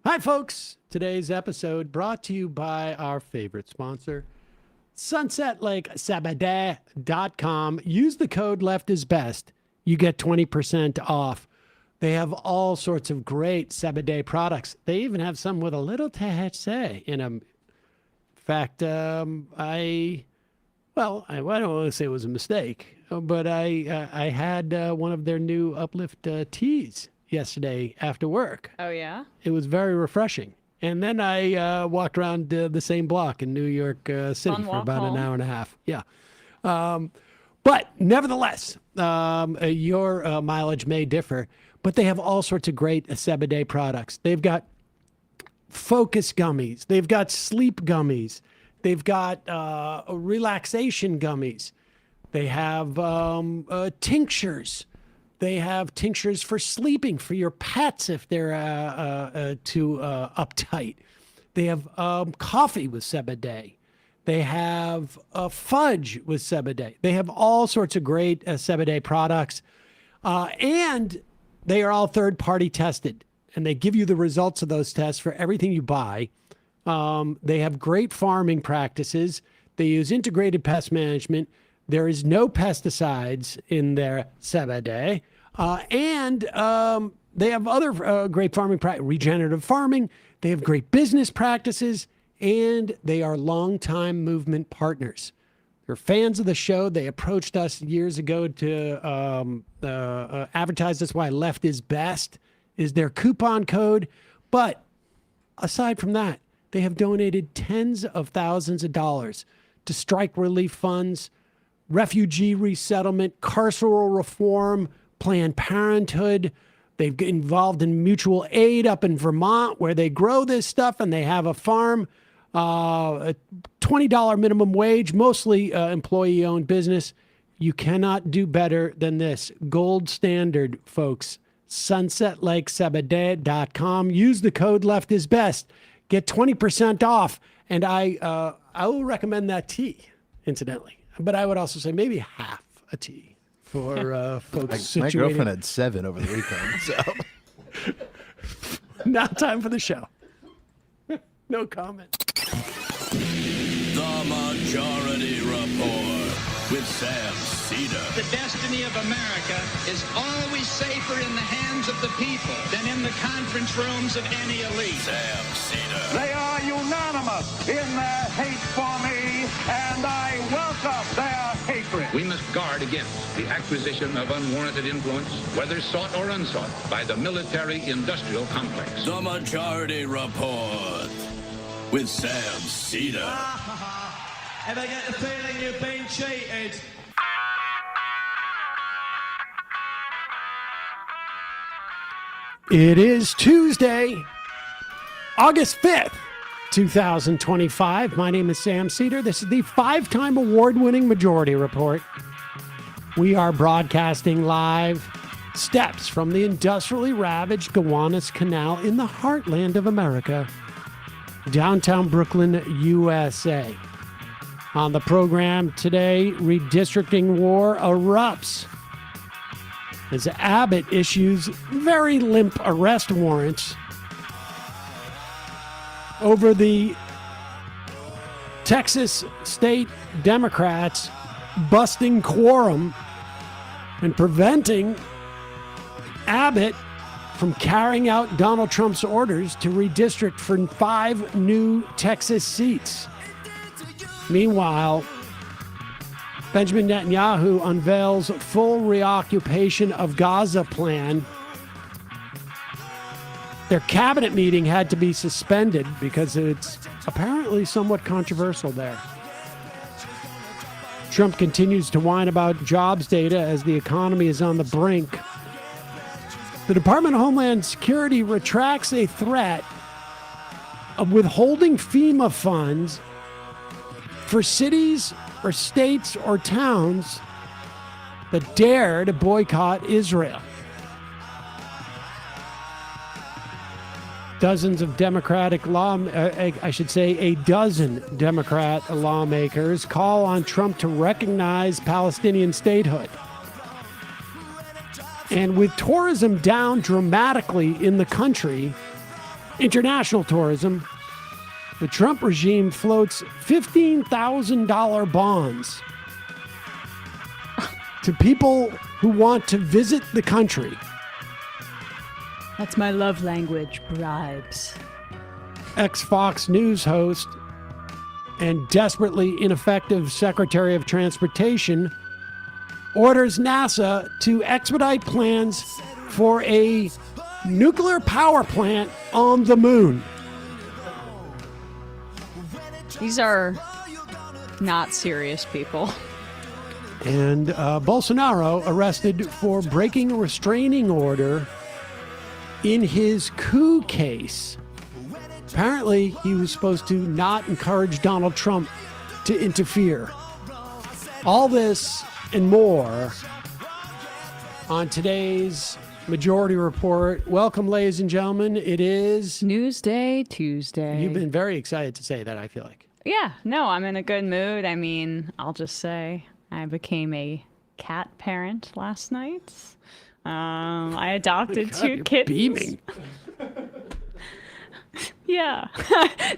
Hi, folks. Today's episode brought to you by our favorite sponsor, sunsetlakesabadeh.com. Use the code LEFTISBEST. You get 20% off. They have all sorts of great Sabadeh products. They even have some with a little THC in them. In fact, I don't want to say it was a mistake, but I had one of their new Uplift teas yesterday after work. Oh, yeah? It was very refreshing. And then I walked around the same block in New York City for about an hour and a half. Yeah. But nevertheless, your mileage may differ, but they have all sorts of great Sabadeh products. They've got focus gummies. They've got sleep gummies. They've got relaxation gummies. They have tinctures. They have tinctures for sleeping for your pets if they're too uptight. They have coffee with Sabadeh. They have fudge with Sabadeh. They have all sorts of great Sabadeh products. And they are all third-party tested. And they give you the results of those tests for everything you buy. They have great farming practices. They use integrated pest management. There is no pesticides in their Sabadeh. And they have other great farming practices, regenerative farming. They have great business practices, and they are longtime movement partners. They're fans of the show. They approached us years ago to advertise. That's why Left is Best is their coupon code. But aside from that, they have donated tens of thousands of dollars to strike relief funds, refugee resettlement, carceral reform, Planned Parenthood. They've get involved in mutual aid up in Vermont where they grow this stuff and they have a farm, a $20 minimum wage, mostly employee-owned business. You cannot do better than this. Gold standard, folks. sunsetlakesabadeh.com. Use the code LEFTISBEST. Get 20% off. And I will recommend that tea, incidentally. But I would also say maybe half a tea for folks situated. My girlfriend had 7 over the weekend, so. Now time for the show. No comment. The Majority Report with Sam Seder. The destiny of America is always safer in the hands of the people than in the conference rooms of any elite. Sam Seder. They are unanimous in their hate for me, and I welcome their hatred. We must guard against the acquisition of unwarranted influence, whether sought or unsought, by the military-industrial complex. The Majority Report with Sam Seder. Ever get the feeling you've been cheated? It is Tuesday, August 5th, 2025. My name is Sam Seder. This is the 5-time award-winning Majority Report. We are broadcasting live steps from the industrially ravaged Gowanus Canal in the heartland of America, downtown Brooklyn, USA. On the program today, redistricting war erupts as Abbott issues very limp arrest warrants over the Texas state Democrats busting quorum and preventing Abbott from carrying out Donald Trump's orders to redistrict for 5 new Texas seats. Meanwhile, Benjamin Netanyahu unveils full reoccupation of Gaza plan. Their cabinet meeting had to be suspended because it's apparently somewhat controversial there. Trump continues to whine about jobs data as the economy is on the brink. The Department of Homeland Security retracts a threat of withholding FEMA funds for cities or states or towns that dare to boycott Israel. Dozens of Democratic a dozen Democrat lawmakers call on Trump to recognize Palestinian statehood. And with tourism down dramatically in the country, International tourism. The Trump regime floats $15,000 bonds to people who want to visit the country. That's my love language, bribes. Ex-Fox News host and desperately ineffective Secretary of Transportation orders NASA to expedite plans for a nuclear power plant on the moon. These are not serious people. And Bolsonaro arrested for breaking a restraining order in his coup case. Apparently, he was supposed to not encourage Donald Trump to interfere. All this and more on today's Majority Report. Welcome, ladies and gentlemen. It is Newsday Tuesday. You've been very excited to say that, I feel like. Yeah, no, I'm in a good mood. I mean, I'll just say I became a cat parent last night. I adopted two kittens. Beaming. Yeah,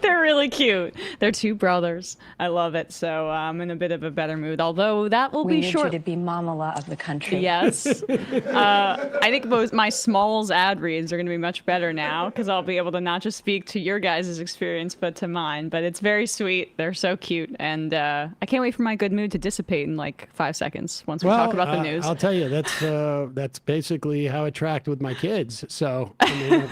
they're really cute. They're two brothers. I love it. So I'm in a bit of a better mood, although that will be short. We need you to be mamala of the country. Yes. I think my Smalls ad reads are going to be much better now because I'll be able to not just speak to your guys' experience, but to mine. But it's very sweet. They're so cute. And I can't wait for my good mood to dissipate in like 5 seconds once we talk about the news. I'll tell you, that's basically how it tracked with my kids. So, I mean,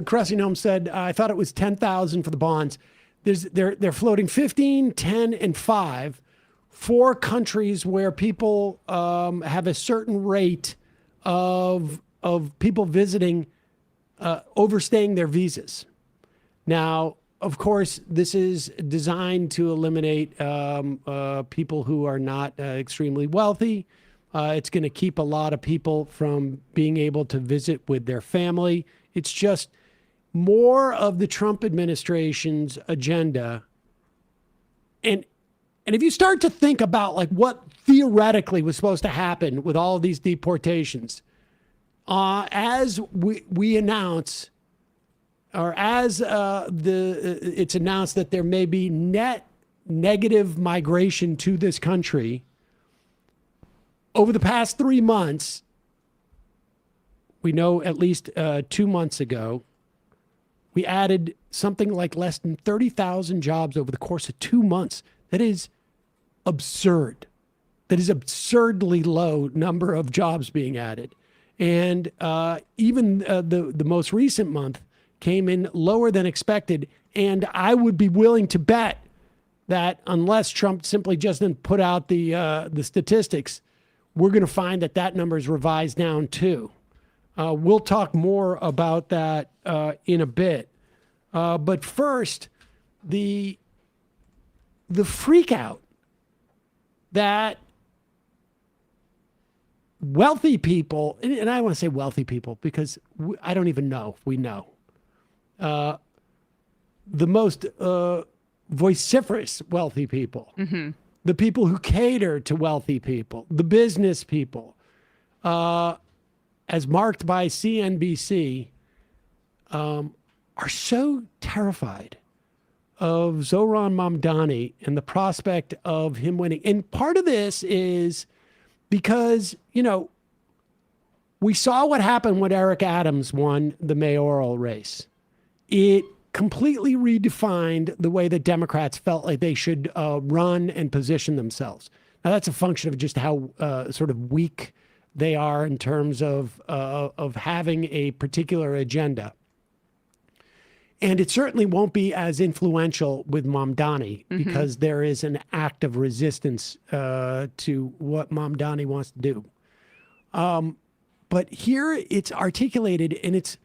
Cressy Gnome said, I thought it was 10,000 for the bonds. They're floating 15, 10, and 5 for countries where people have a certain rate of people visiting, overstaying their visas. Now, of course, this is designed to eliminate people who are not extremely wealthy. It's going to keep a lot of people from being able to visit with their family. It's just more of the Trump administration's agenda. And if you start to think about like what theoretically was supposed to happen with all of these deportations, as we announce, or as it's announced that there may be net negative migration to this country. Over the past 3 months, we know at least 2 months ago, we added something like less than 30,000 jobs over the course of 2 months. That is absurd. That is absurdly low number of jobs being added. And even the most recent month came in lower than expected. And I would be willing to bet that unless Trump simply just didn't put out the statistics, we're going to find that number is revised down too. We'll talk more about that in a bit. But first, the freak out that wealthy people, and I want to say wealthy people because I don't even know if we know, the most vociferous wealthy people. Mm-hmm. The people who cater to wealthy people, the business people, as marked by CNBC, are so terrified of Zohran Mamdani and the prospect of him winning. And part of this is because, we saw what happened when Eric Adams won the mayoral race. It completely redefined the way that Democrats felt like they should run and position themselves. Now, that's a function of just how sort of weak they are in terms of having a particular agenda. And it certainly won't be as influential with Mamdani because there is an act of resistance to what Mamdani wants to do. But here it's articulated, and it's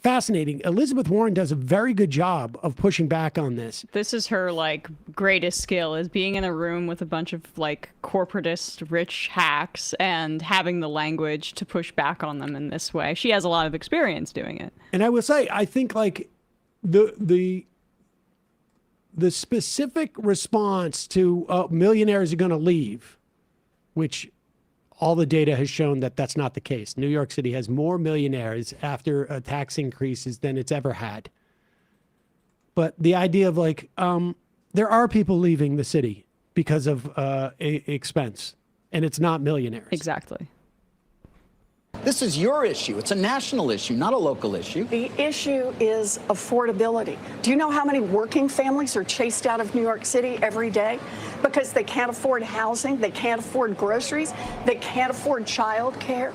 fascinating. Elizabeth Warren does a very good job of pushing back on this. This is her greatest skill, is being in a room with a bunch of corporatist rich hacks and having the language to push back on them in this way. She has a lot of experience doing it. And I will say, I think the specific response to millionaires are going to leave, which all the data has shown that that's not the case. New York City has more millionaires after tax increases than it's ever had. But the idea of like, there are people leaving the city because of expense, and it's not millionaires. Exactly. This is your issue. It's a national issue, not a local issue. The issue is affordability. Do you know how many working families are chased out of New York City every day because they can't afford housing, they can't afford groceries, they can't afford child care?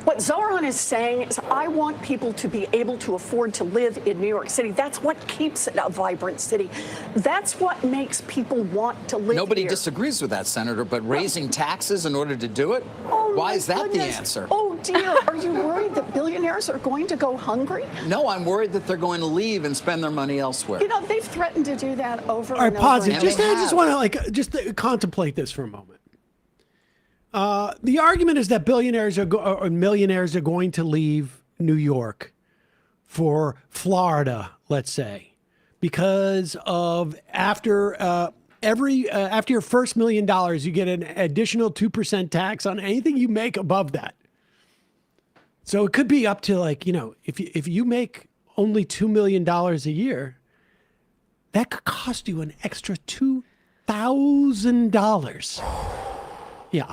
What Zoran is saying is, I want people to be able to afford to live in New York City. That's what keeps it a vibrant city. That's what makes people want to live Nobody here. disagrees with that, Senator, but raising taxes in order to do it? Oh, why is that goodness. the answer? Oh, dear. Are you worried that billionaires are going to go hungry? No, I'm worried that they're going to leave and spend their money elsewhere. You know, they've threatened to do that over All right, and pause over. it. I just want to just contemplate this for a moment. The argument is that billionaires or millionaires are going to leave New York for Florida, let's say, because of after your first $1 million, you get an additional 2% tax on anything you make above that. So it could be up to if you make only $2 million a year, that could cost you an extra $2,000. Yeah.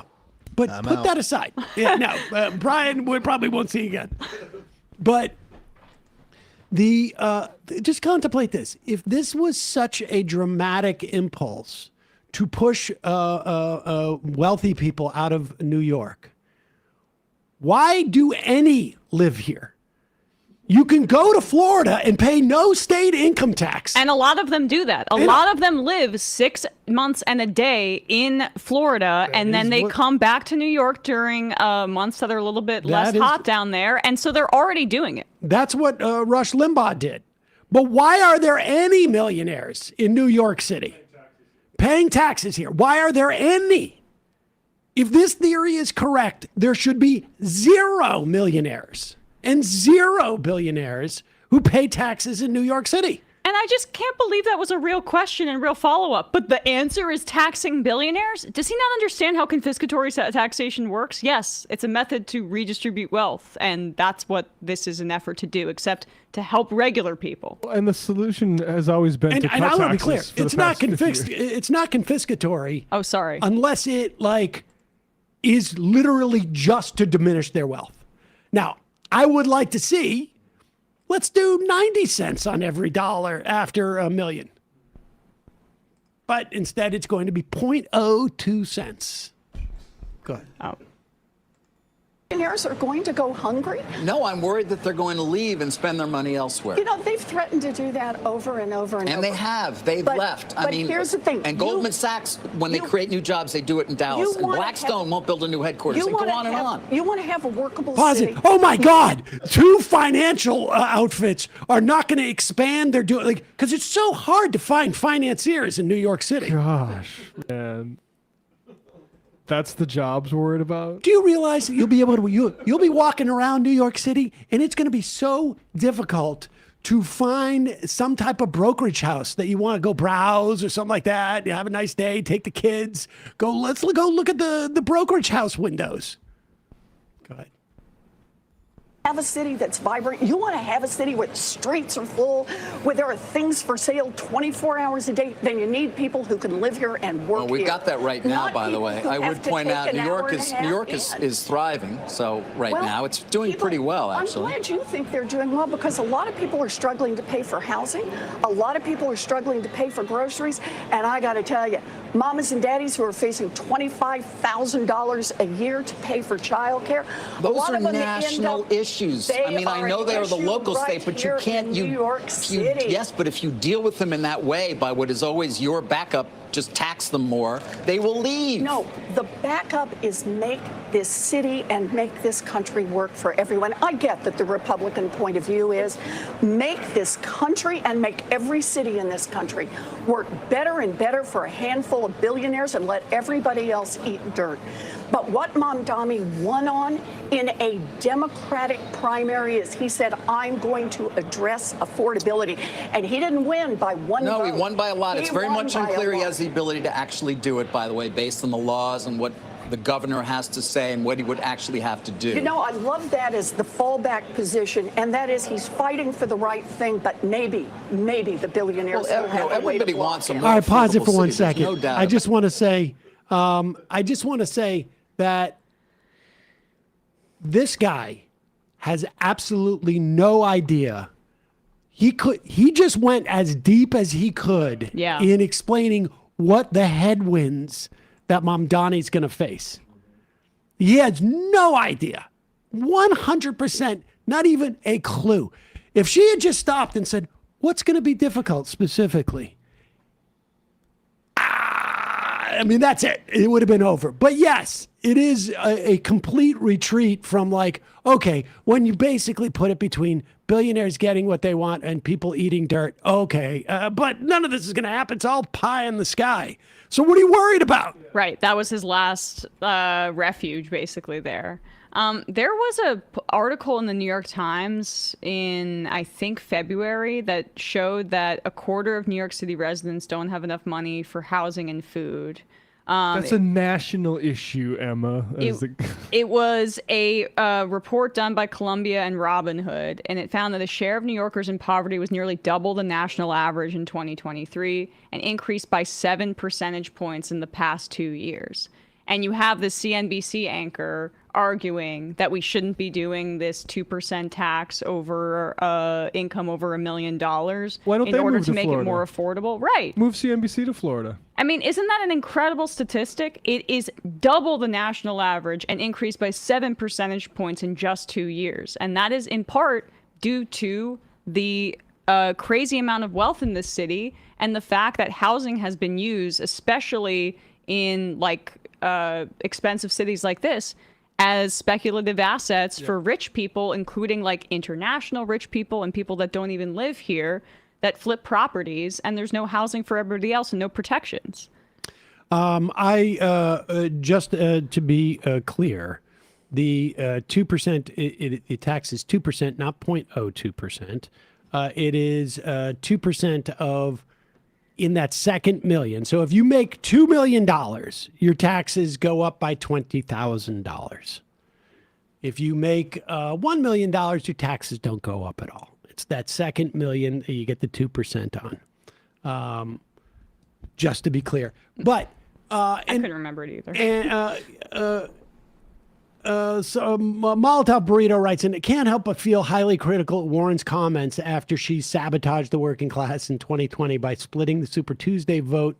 But put that aside. Yeah, no, Brian, we probably won't see again. But just contemplate this. If this was such a dramatic impulse to push wealthy people out of New York, why do any live here? You can go to Florida and pay no state income tax. And a lot of them do that. A lot of them live 6 months and a day in Florida, and then they come back to New York during months that are a little bit less hot down there. And so they're already doing it. That's what Rush Limbaugh did. But why are there any millionaires in New York City paying taxes here? Why are there any? If this theory is correct, there should be 0 millionaires and 0 billionaires who pay taxes in New York City. And I just can't believe that was a real question and real follow-up. But the answer is taxing billionaires? Does he not understand how confiscatory taxation works? Yes, it's a method to redistribute wealth. And that's what this is an effort to do, except to help regular people. And the solution has always been to cut and I want to be clear, taxes it's not confiscatory. Oh, sorry. Unless it is literally just to diminish their wealth. Now, I would like to see, let's do 90 cents on every dollar after $1 million. But instead, it's going to be 0.02 cents. Go ahead. Oh. Millionaires are going to go hungry? No, I'm worried that they're going to leave and spend their money elsewhere. You know, they've threatened to do that over and over and over. And they have. They've left. But here's the thing. And Goldman Sachs, when they create new jobs, they do it in Dallas. And Blackstone won't build a new headquarters. And go on and on. You want to have a workable city. Oh, my God. 2 financial outfits are not going to expand their doing, because it's so hard to find financiers in New York City. Gosh, man. That's the jobs we're worried about. Do you realize that you'll be walking around New York City and it's going to be so difficult to find some type of brokerage house that you want to go browse or something like that. You have a nice day, take the kids, let's go look at the brokerage house windows. Go ahead. Have a city that's vibrant. You want to have a city where the streets are full, where there are things for sale 24 hours a day. Then you need people who can live here and work here. Well, we've got that right now, by the way. I would point out New York is thriving. So now it's doing pretty well, actually. I'm glad you think they're doing well, because a lot of people are struggling to pay for housing. A lot of people are struggling to pay for groceries. And I got to tell you, mamas and daddies who are facing $25,000 a year to pay for childcare. Those are national issues. I mean, I know they are the local state, but you can't. New York City. Yes, but if you deal with them in that way, by what is always your backup, just tax them more, they will leave. No, the backup is make this city and make this country work for everyone. I get that the Republican point of view is make this country and make every city in this country work better and better for a handful of billionaires and let everybody else eat dirt. But what Mamdani won on in a Democratic primary is he said, I'm going to address affordability. And he didn't win by one vote. No, he won by a lot. It's very much unclear he has the ability to actually do it, by the way, based on the laws and what the governor has to say and what he would actually have to do. You know, I love that as the fallback position, and that is he's fighting for the right thing, but maybe the billionaires will have a way to everybody block wants a him. more All right, pause it for affordable one city. There's second. no doubt I about just it. want to say that this guy has absolutely no idea. He just went as deep as he could in explaining what the headwinds that Mamdani's going to face. He has no idea. 100%, not even a clue. If she had just stopped and said, what's going to be difficult specifically? I mean, that's it. It would have been over. But yes, it is a complete retreat from like, okay, when you basically put it between billionaires getting what they want and people eating dirt, okay, but none of this is going to happen. It's all pie in the sky. So what are you worried about? Right. That was his last refuge, basically, there. There was an article in the New York Times in, I think, February that showed that a quarter of New York City residents don't have enough money for housing and food. That's a national issue, Emma. It was a report done by Columbia and Robin Hood, and it found that the share of New Yorkers in poverty was nearly double the national average in 2023 and increased by 7 percentage points in the past 2 years. And you have the CNBC anchor arguing that we shouldn't be doing this 2% tax over income over $1 million in order to make it more affordable. Right. Move CNBC to Florida. I mean, isn't that an incredible statistic? It is double the national average and increased by 7 percentage points in just 2 years. And that is in part due to the crazy amount of wealth in this city and the fact that housing has been used, especially in like expensive cities like this, as speculative assets for rich people, including like international rich people and people that don't even live here that flip properties, and there's no housing for everybody else and no protections. Just to be clear, the 2%, it taxes 2%, not 0.02%. It is 2% of in that second million. So if you make $2 million, your taxes go up by $20,000. If you make $1 million, your taxes don't go up at all. It's that second million that you get the 2% on. Just to be clear. But I couldn't remember it either. So Molotov Burrito writes, and it can't help but feel highly critical of Warren's comments after she sabotaged the working class in 2020 by splitting the Super Tuesday vote.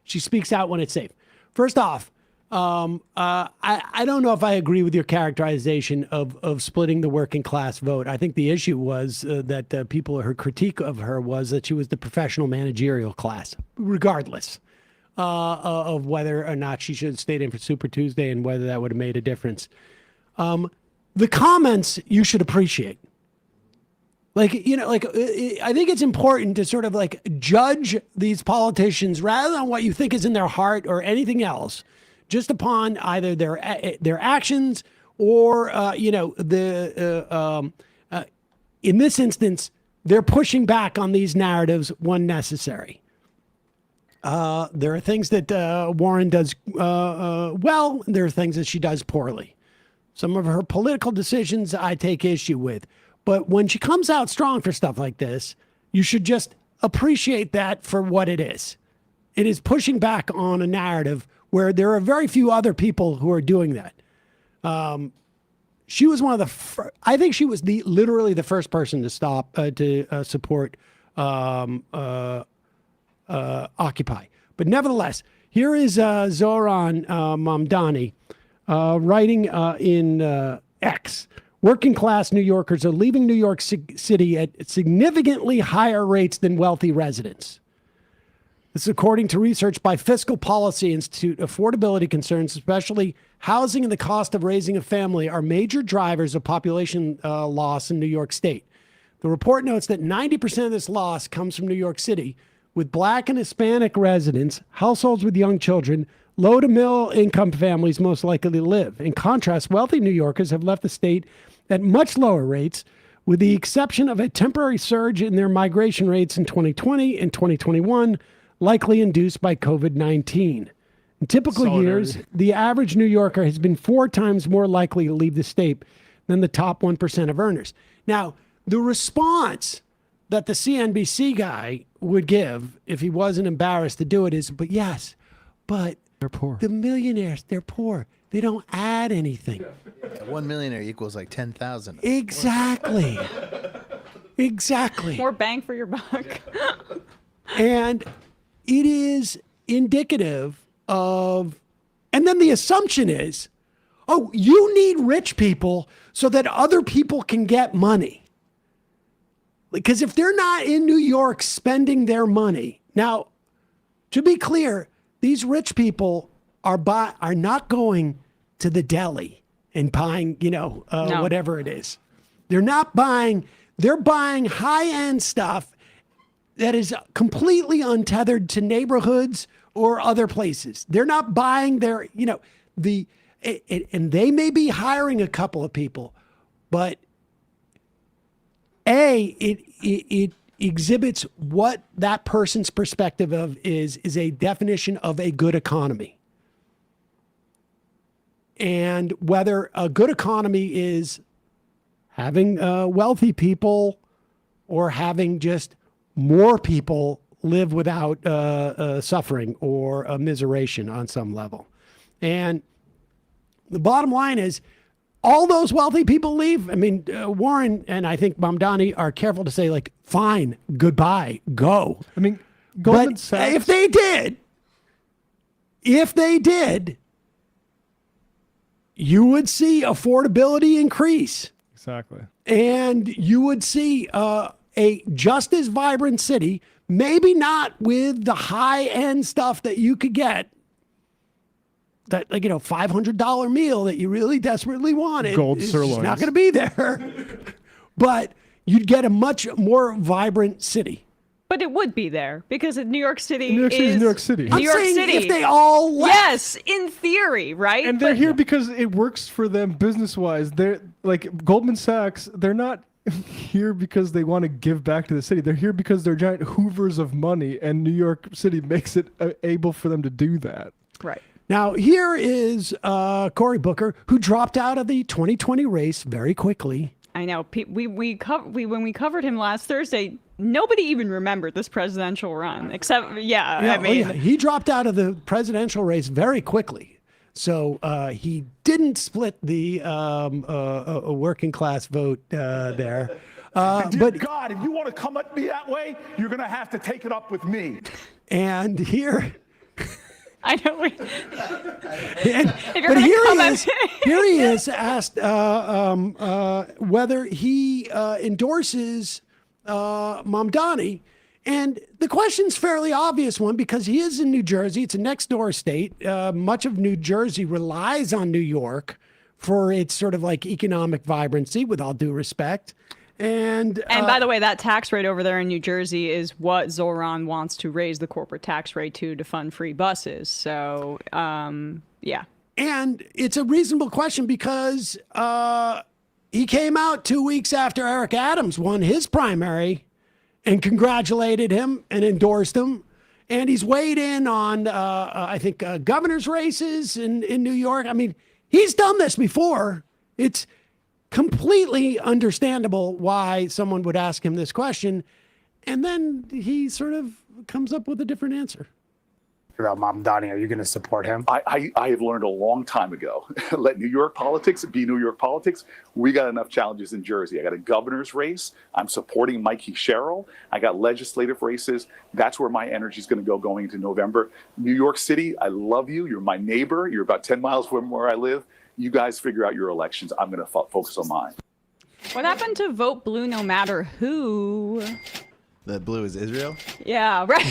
She speaks out when it's safe. First off, I don't know if I agree with your characterization of splitting the working class vote. I think the issue was that her critique of her was that she was the professional managerial class, regardless of whether or not she should have stayed in for Super Tuesday and whether that would have made a difference. The comments you should appreciate. I think it's important to sort of like judge these politicians rather than what you think is in their heart or anything else, just upon either their actions or, in this instance, they're pushing back on these narratives when necessary. There are things that Warren does well. There are things that she does poorly. Some of her political decisions I take issue with. But when she comes out strong for stuff like this, you should just appreciate that for what it is. It is pushing back on a narrative where there are very few other people who are doing that. She was one of the I think she was literally the first person to support Occupy. But nevertheless, here is Zoran Mamdani writing in X. Working class New Yorkers are leaving New York City at significantly higher rates than wealthy residents. This is according to research by Fiscal Policy Institute. Affordability concerns, especially housing and the cost of raising a family, are major drivers of population loss in New York State. The report notes that 90% of this loss comes from New York City, with Black and Hispanic residents, households with young children, low to middle income families most likely to live. In contrast, wealthy New Yorkers have left the state at much lower rates, with the exception of a temporary surge in their migration rates in 2020 and 2021, likely induced by COVID-19. In typical Solidarity. years, the average New Yorker has been 4 times more likely to leave the state than the top 1% of earners. Now, the response that the CNBC guy would give if he wasn't embarrassed to do it is, but They're poor. the millionaires, they're poor. They don't add anything. 1 millionaire equals like 10,000. Exactly. Exactly. More bang for your buck. And it is indicative of, and then the assumption is, oh, you need rich people so that other people can get money. Because if they're not in New York spending their money, now, to be clear, these rich people are not going to the deli and buying, No. whatever it is. They're not buying, they're buying high-end stuff that is completely untethered to neighborhoods or other places. They're not buying their, and they may be hiring a couple of people, but it exhibits what that person's perspective of is a definition of a good economy. And whether a good economy is having wealthy people or having just more people live without suffering or immiseration on some level. And the bottom line is, all those wealthy people leave. I mean, Warren and I think Mamdani are careful to say, like, fine, goodbye, go. I mean, Goldman But Sachs. if they did, you would see affordability increase. Exactly. And you would see a just as vibrant city, maybe not with the high-end stuff that you could get, that, like, $500 meal that you really desperately wanted. Gold It's sirloins. not going to be there. But you'd get a much more vibrant city. But it would be there because New York City New York City is is New York City. I'm New York saying City. if they all left. Yes, in theory, right? And they're But- here because it works for them business-wise. They're like Goldman Sachs. They're not here because they want to give back to the city. They're here because they're giant hoovers of money, and New York City makes it able for them to do that. Right. Now, here is Cory Booker, who dropped out of the 2020 race very quickly. I know. When we covered him last Thursday, nobody even remembered this presidential run, except I mean, he dropped out of the presidential race very quickly. So he didn't split the working class vote there. But God, if you want to come at me that way, you're going to have to take it up with me. And here. I know. But here he is asked whether he endorses Mamdani. And the question's fairly obvious one because he is in New Jersey. It's a next door state. Much of New Jersey relies on New York for its sort of like economic vibrancy, with all due respect. And by the way, that tax rate over there in New Jersey is what Zoran wants to raise the corporate tax rate to fund free buses. So, yeah. And it's a reasonable question because he came out 2 weeks after Eric Adams won his primary and congratulated him and endorsed him. And he's weighed in on, I think, governor's races in New York. I mean, he's done this before. It's completely understandable why someone would ask him this question. And then he sort of comes up with a different answer. About Mamdani, are you going to support him? I have learned a long time ago, let New York politics be New York politics. We got enough challenges in Jersey. I got a governor's race. I'm supporting Mikey Sherrill. I got legislative races. That's where my energy is going to go going into November. New York City, I love you. You're my neighbor. You're about 10 miles from where I live. You guys figure out your elections. I'm going to focus on mine. What happened to vote blue no matter who? The blue is Israel? Yeah, right.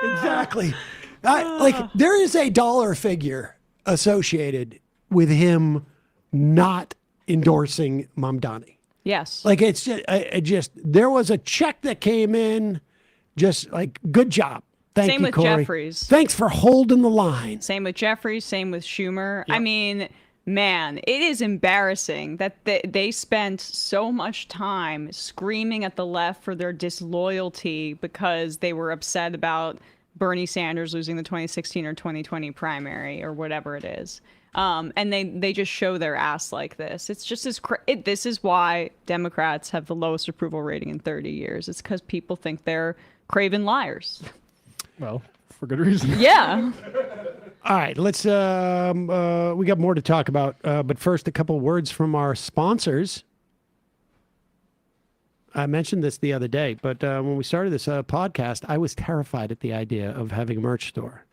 Exactly. Like, there is a dollar figure associated with him not endorsing Mamdani. Yes. Like, it's just there was a check that came in, just like, good job. Thank Same you, with Cory. Jeffries. Thanks for holding the line. Same with Jeffries, same with Schumer. Yep. I mean, man, it is embarrassing that they spent so much time screaming at the left for their disloyalty because they were upset about Bernie Sanders losing the 2016 or 2020 primary or whatever it is. And they just show their ass like this. It's just this is why Democrats have the lowest approval rating in 30 years. It's because people think they're craven liars. Well, for good reason. Yeah. All right, let's. We got more to talk about, but first, a couple words from our sponsors. I mentioned this the other day, but when we started this podcast, I was terrified at the idea of having a merch store.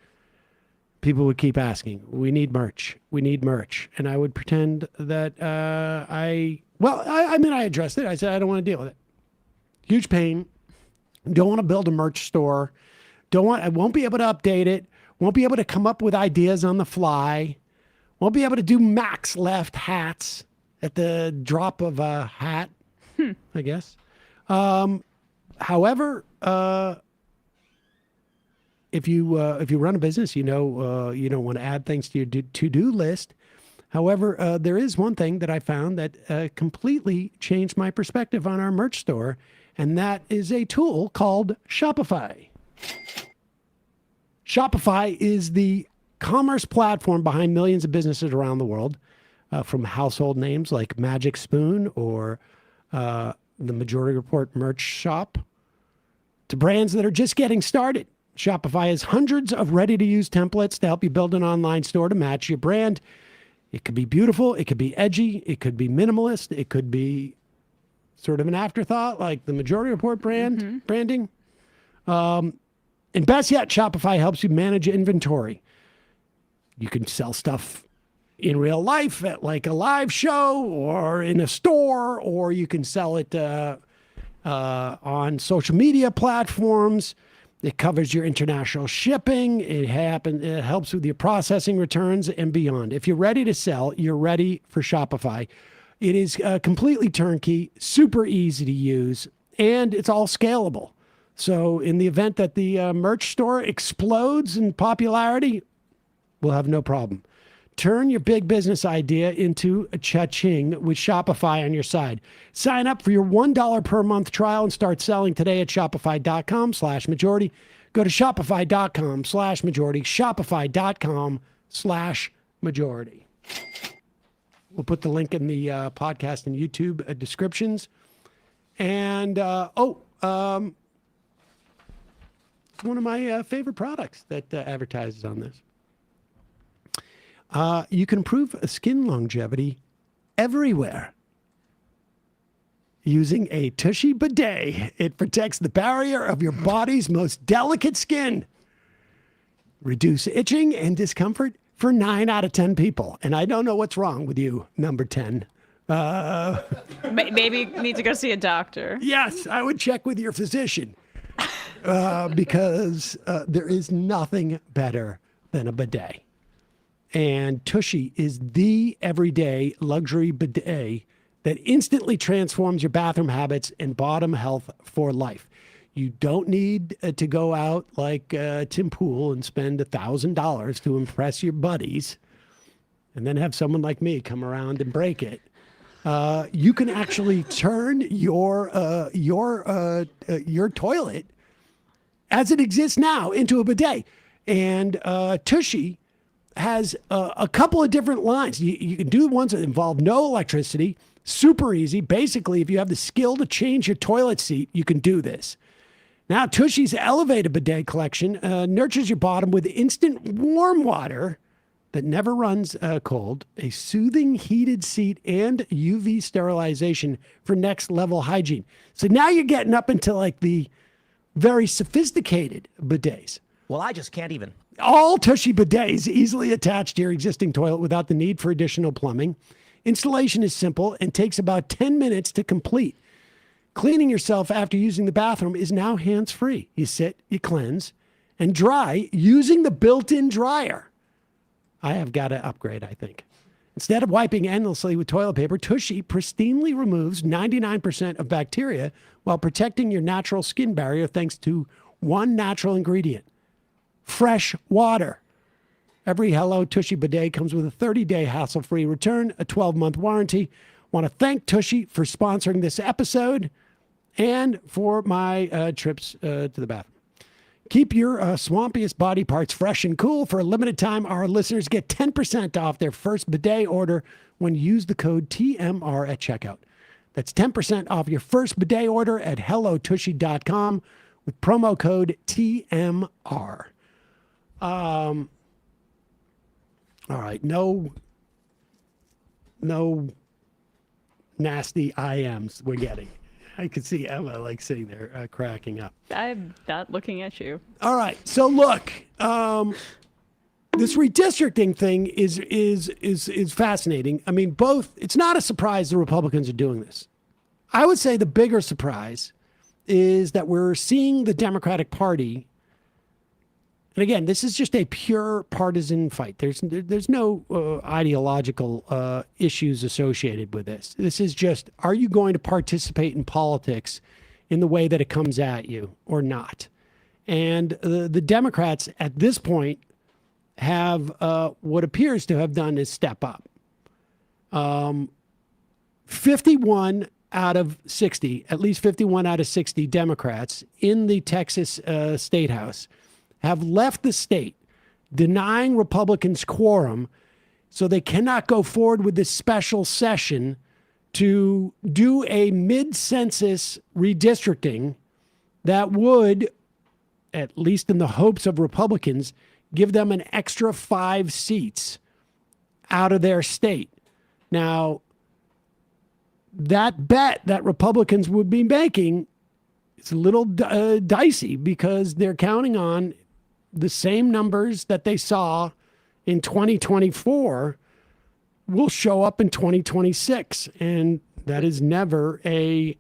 People would keep asking, "We need merch. We need merch," and I would pretend that I addressed it. I said I don't want to deal with it. Huge pain. Don't want to build a merch store. I won't be able to update it. Won't be able to come up with ideas on the fly. Won't be able to do max left hats at the drop of a hat, I guess. However, if you run a business, you don't want to add things to your to-do list. However, there is one thing that I found that completely changed my perspective on our merch store, and that is a tool called Shopify. Shopify is the commerce platform behind millions of businesses around the world, from household names like Magic Spoon or the Majority Report merch shop to brands that are just getting started. Shopify has hundreds of ready-to-use templates to help you build an online store to match your brand. It could be beautiful. It could be edgy. It could be minimalist. It could be sort of an afterthought like the Majority Report branding. And best yet, Shopify helps you manage inventory. You can sell stuff in real life at like a live show or in a store, or you can sell it on social media platforms. It covers your international shipping. It helps with your processing returns and beyond. If you're ready to sell, you're ready for Shopify. It is completely turnkey, super easy to use, and it's all scalable. So in the event that the merch store explodes in popularity, we'll have no problem. Turn your big business idea into a cha-ching with Shopify on your side. Sign up for your $1 per month trial and start selling today at shopify.com/majority. Go to shopify.com/majority, shopify.com/majority. We'll put the link in the podcast and YouTube descriptions. And, one of my favorite products that advertises on this. You can improve skin longevity everywhere using a Tushy bidet. It protects the barrier of your body's most delicate skin. Reduce itching and discomfort for 9 out of 10 people. And I don't know what's wrong with you, number 10. Maybe you need to go see a doctor. Yes, I would check with your physician. Because there is nothing better than a bidet. And Tushy is the everyday luxury bidet that instantly transforms your bathroom habits and bottom health for life. You don't need to go out like Tim Pool and spend $1,000 to impress your buddies and then have someone like me come around and break it. You can actually turn your toilet as it exists now into a bidet. And Tushy has a couple of different lines. You can do ones that involve no electricity, super easy. Basically, if you have the skill to change your toilet seat, you can do this. Now, Tushy's elevated bidet collection nurtures your bottom with instant warm water that never runs cold, a soothing heated seat, and UV sterilization for next level hygiene. So now you're getting up into like the very sophisticated bidets. Well, I just can't even. All Tushy bidets easily attached to your existing toilet without the need for additional plumbing. Installation is simple and takes about 10 minutes to complete. Cleaning yourself after using the bathroom is now hands-free. You sit, you cleanse, and dry using the built-in dryer. I have got to upgrade, I think. Instead of wiping endlessly with toilet paper, Tushy pristinely removes 99% of bacteria while protecting your natural skin barrier thanks to one natural ingredient: fresh water. Every Hello Tushy bidet comes with a 30-day hassle-free return, a 12-month warranty. Want to thank Tushy for sponsoring this episode and for my trips to the bathroom. Keep your swampiest body parts fresh and cool. For a limited time, our listeners get 10% off their first bidet order when you use the code TMR at checkout. That's 10% off your first bidet order at hellotushy.com with promo code TMR. All right, no nasty IMs we're getting. I could see Emma like sitting there cracking up. I'm not looking at you. All right, so look, this redistricting thing is fascinating. I mean, it's not a surprise the Republicans are doing this. I would say the bigger surprise is that we're seeing the Democratic Party. And again, this is just a pure partisan fight. There's no ideological issues associated with this. This is just, are you going to participate in politics in the way that it comes at you or not? And the Democrats at this point have what appears to have done is step up. 51 out of 60, at least 51 out of 60 Democrats in the Texas State House have left the state, denying Republicans quorum, so they cannot go forward with this special session to do a mid-census redistricting that would, at least in the hopes of Republicans, give them an extra 5 seats out of their state. Now, that bet that Republicans would be making is a little dicey because they're counting on the same numbers that they saw in 2024 will show up in 2026. And that is never a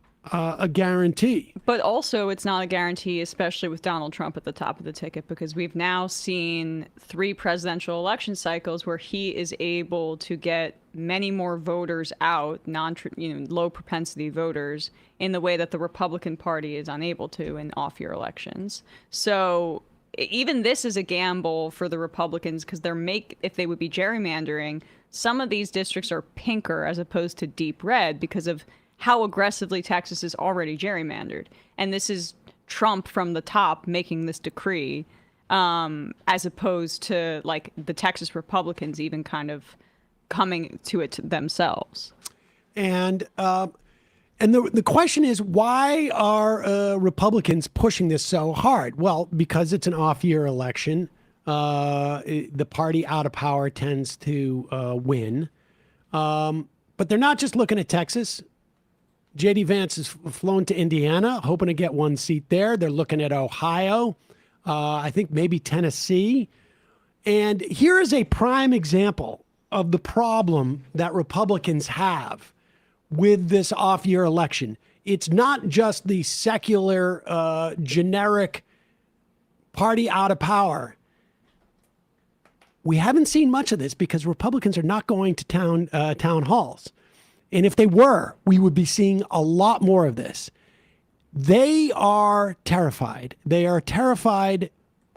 guarantee. But also it's not a guarantee, especially with Donald Trump at the top of the ticket, because we've now seen 3 presidential election cycles where he is able to get many more voters out, low propensity voters, in the way that the Republican Party is unable to in off-year elections. So even this is a gamble for the Republicans because if they would be gerrymandering, some of these districts are pinker as opposed to deep red because of how aggressively Texas is already gerrymandered. And this is Trump from the top making this decree, as opposed to like the Texas Republicans even kind of coming to it themselves. And the question is, why are Republicans pushing this so hard? Well, because it's an off-year election. The party out of power tends to win. But they're not just looking at Texas. J.D. Vance has flown to Indiana, hoping to get 1 seat there. They're looking at Ohio, I think maybe Tennessee. And here is a prime example of the problem that Republicans have with this off-year election. It's not just the secular, generic party out of power. We haven't seen much of this because Republicans are not going to town halls. And if they were, we would be seeing a lot more of this. They are terrified. They are terrified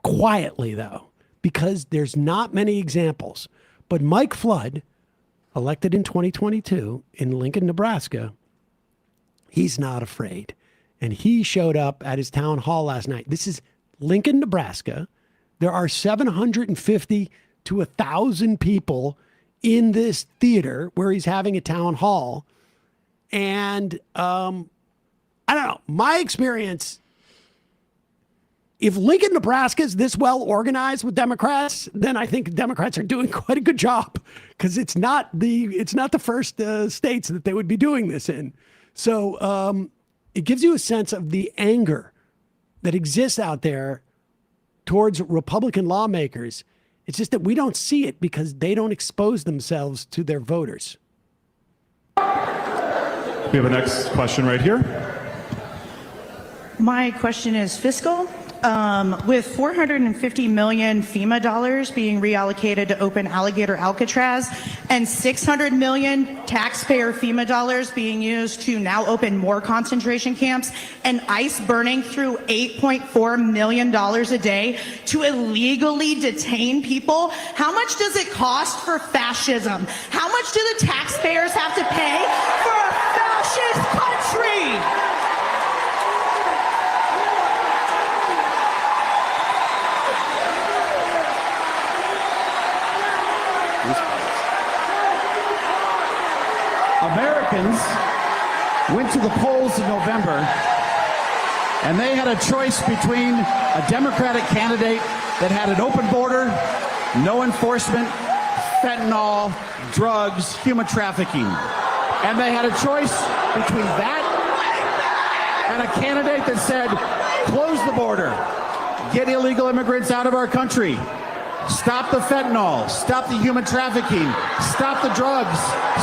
quietly, though, because there's not many examples. But Mike Flood, elected in 2022 in Lincoln, Nebraska, he's not afraid. And he showed up at his town hall last night. This is Lincoln, Nebraska. There are 750 to 1,000 people in this theater where he's having a town hall. And I don't know, my experience, if Lincoln, Nebraska is this well organized with Democrats, then I think Democrats are doing quite a good job because it's not the first states that they would be doing this in. So it gives you a sense of the anger that exists out there towards Republican lawmakers. It's just that we don't see it because they don't expose themselves to their voters. We have a next question right here. My question is fiscal. With $450 million FEMA dollars being reallocated to open Alligator Alcatraz and $600 million taxpayer FEMA dollars being used to now open more concentration camps and ICE burning through $8.4 million a day to illegally detain people, how much does it cost for fascism? How much do the taxpayers have to pay for a fascist country? went to the polls in November, and they had a choice between a Democratic candidate that had an open border, no enforcement, fentanyl, drugs, human trafficking. And they had a choice between that and a candidate that said, close the border, get illegal immigrants out of our country, stop the fentanyl, stop the human trafficking, stop the drugs,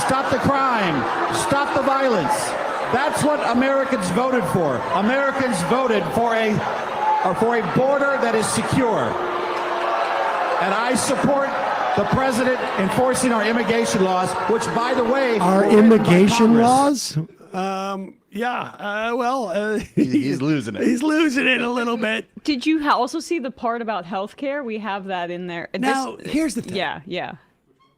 stop the crime, stop the violence. That's what Americans voted for. Americans voted for a border that is secure. And I support the president enforcing our immigration laws, which, by the way, our immigration laws. He's losing it. He's losing it a little bit. Did you also see the part about healthcare? We have that in there. Now, here's the thing. Yeah.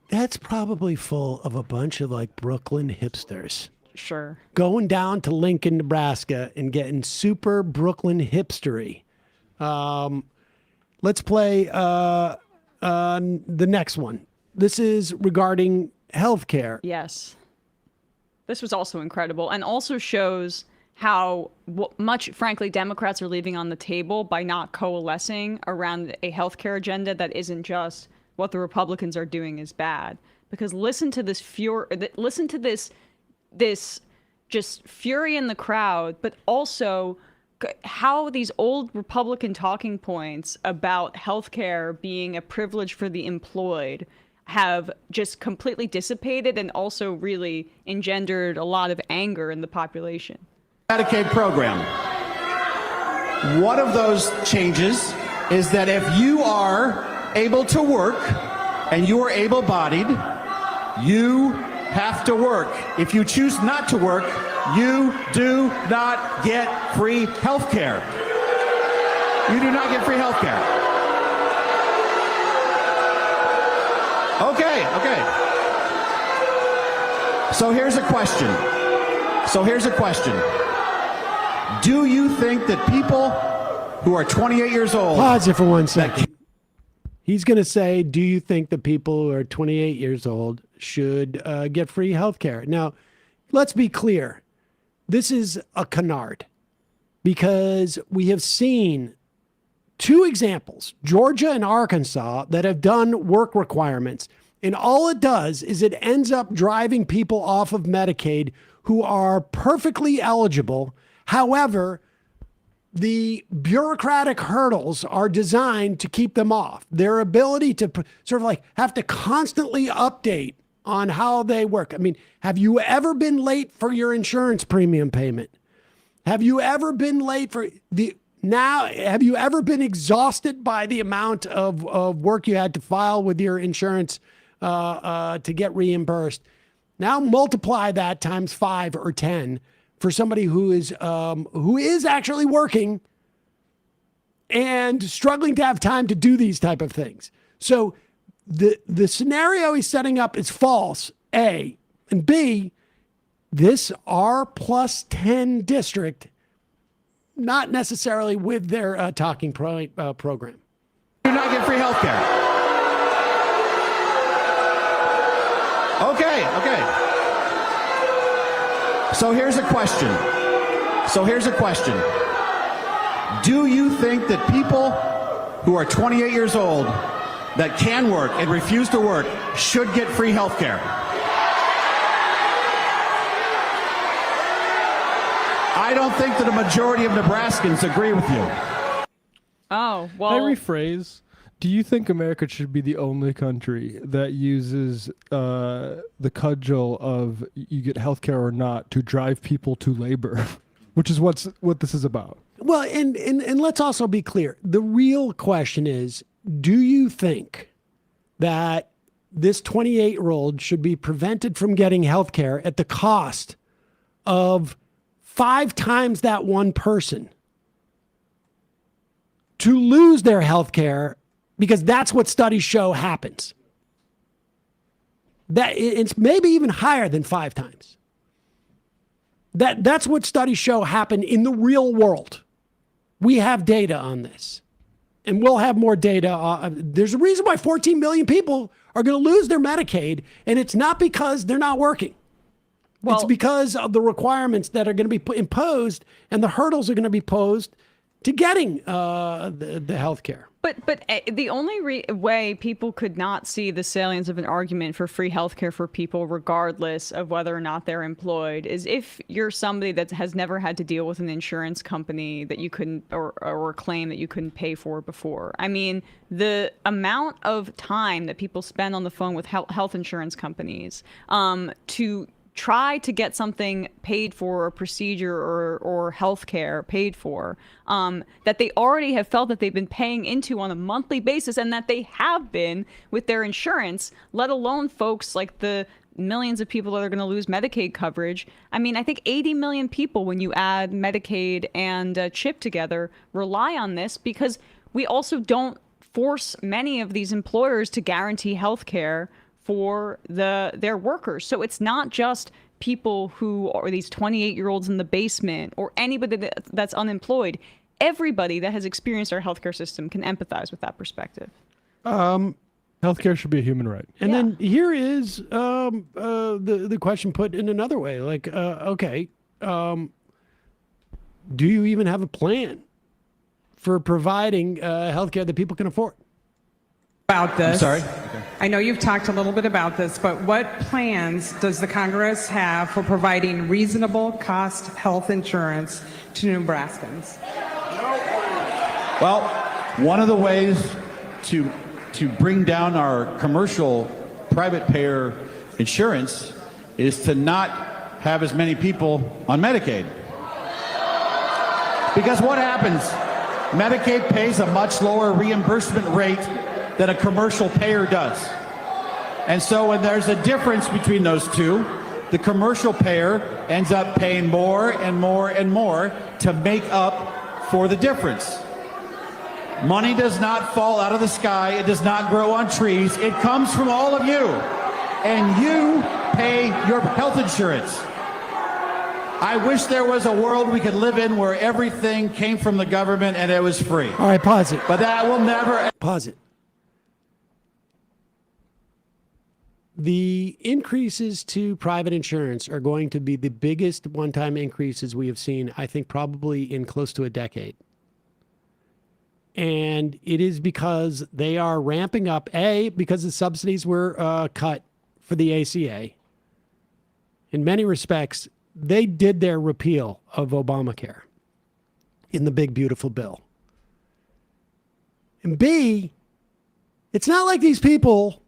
That's probably full of a bunch of like Brooklyn hipsters. Sure. Going down to Lincoln, Nebraska and getting super Brooklyn hipstery. Let's play the next one. This is regarding healthcare. Yes. This was also incredible and also shows how much, frankly, Democrats are leaving on the table by not coalescing around a healthcare agenda that isn't just what the Republicans are doing is bad. Because listen to this this just fury in the crowd, but also how these old Republican talking points about healthcare being a privilege for the employed have just completely dissipated and also really engendered a lot of anger in the population. Medicaid program. One of those changes is that if you are able to work and you are able-bodied, you have to work. If you choose not to work, you do not get free health care. You do not get free health care. Okay. So here's a question. Do you think that people who are 28 years old... Pause it for 1 second. He's going to say, do you think that people who are 28 years old should get free health care? Now, let's be clear. This is a canard because we have seen two examples, Georgia and Arkansas, that have done work requirements. And all it does is it ends up driving people off of Medicaid who are perfectly eligible. However, the bureaucratic hurdles are designed to keep them off. Their ability to sort of like have to constantly update on how they work. I mean, have you ever been late for your insurance premium payment? Have you ever been late for have you ever been exhausted by the amount of work you had to file with your insurance to get reimbursed? Now multiply that times 5 or 10 for somebody who is actually working and struggling to have time to do these type of things. So the scenario he's setting up is false, A. And B, this R+10 district, not necessarily with their talking program. Do not get free health care. Okay. So here's a question. Do you think that people who are 28 years old that can work and refuse to work should get free health care? I don't think that a majority of Nebraskans agree with you. Oh, well. Can I rephrase? Do you think America should be the only country that uses the cudgel of you get health care or not to drive people to labor, which is what this is about? Well, and let's also be clear. The real question is, do you think that this 28-year-old should be prevented from getting health care at the cost of 5 times that one person to lose their health care? Because that's what studies show happens. That it's maybe even higher than 5 times. That's what studies show happen in the real world. We have data on this. And we'll have more data. There's a reason why 14 million people are going to lose their Medicaid, and it's not because they're not working. It's because of the requirements that are going to be imposed and the hurdles are going to be posed to getting the health care. But the only way people could not see the salience of an argument for free healthcare for people, regardless of whether or not they're employed, is if you're somebody that has never had to deal with an insurance company that you couldn't, or a claim that you couldn't pay for before. I mean, the amount of time that people spend on the phone with health insurance companies to try to get something paid for, a procedure or health care paid for, that they already have felt that they've been paying into on a monthly basis, and that they have been with their insurance, let alone folks like the millions of people that are going to lose Medicaid coverage. I mean, I think 80 million people, when you add Medicaid and CHIP together, rely on this, because we also don't force many of these employers to guarantee health care for their workers. So it's not just people who are these 28-year-olds in the basement or anybody that's unemployed. Everybody that has experienced our healthcare system can empathize with that perspective. Healthcare should be a human right. And then here is the question put in another way. Like, okay, do you even have a plan for providing healthcare that people can afford? About this. I'm sorry? Okay. I know you've talked a little bit about this, but what plans does the Congress have for providing reasonable cost health insurance to Nebraskans? Well, one of the ways to bring down our commercial private payer insurance is to not have as many people on Medicaid. Because what happens? Medicaid pays a much lower reimbursement rate than a commercial payer does. And so when there's a difference between those two, the commercial payer ends up paying more and more and more to make up for the difference. Money does not fall out of the sky. It does not grow on trees. It comes from all of you. And you pay your health insurance. I wish there was a world we could live in where everything came from the government and it was free. All right, pause it. But that will never... Pause it. The increases to private insurance are going to be the biggest one-time increases we have seen, I think, probably in close to a decade. And it is because they are ramping up, because the subsidies were cut for the ACA. In many respects, they did their repeal of Obamacare in the big, beautiful bill. And B, it's not like these people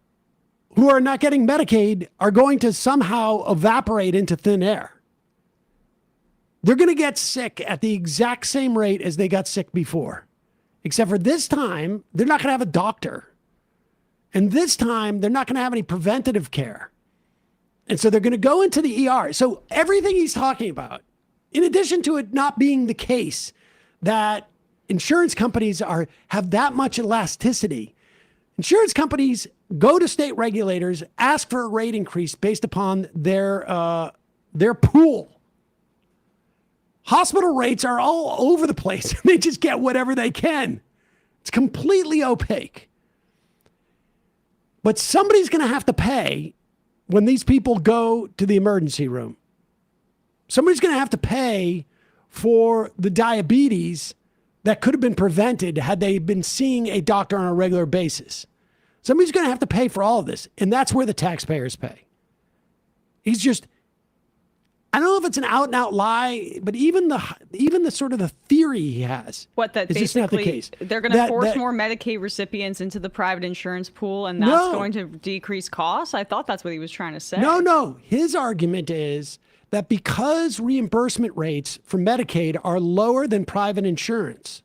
who are not getting Medicaid are going to somehow evaporate into thin air. They're going to get sick at the exact same rate as they got sick before. Except for this time, they're not going to have a doctor. And this time, they're not going to have any preventative care. And so they're going to go into the ER. So everything he's talking about, in addition to it not being the case that insurance companies have that much elasticity, insurance companies go to state regulators, ask for a rate increase based upon their pool. Hospital rates are all over the place. They just get whatever they can. It's completely opaque. But somebody's going to have to pay when these people go to the emergency room. Somebody's going to have to pay for the diabetes that could have been prevented had they been seeing a doctor on a regular basis. Somebody's going to have to pay for all of this, and that's where the taxpayers pay. He's just, I don't know if it's an out-and-out lie, but even the sort of the theory he has, that is just not the basically case. They're going to force more Medicaid recipients into the private insurance pool, and that's going to decrease costs? I thought that's what he was trying to say. No. His argument is that because reimbursement rates for Medicaid are lower than private insurance,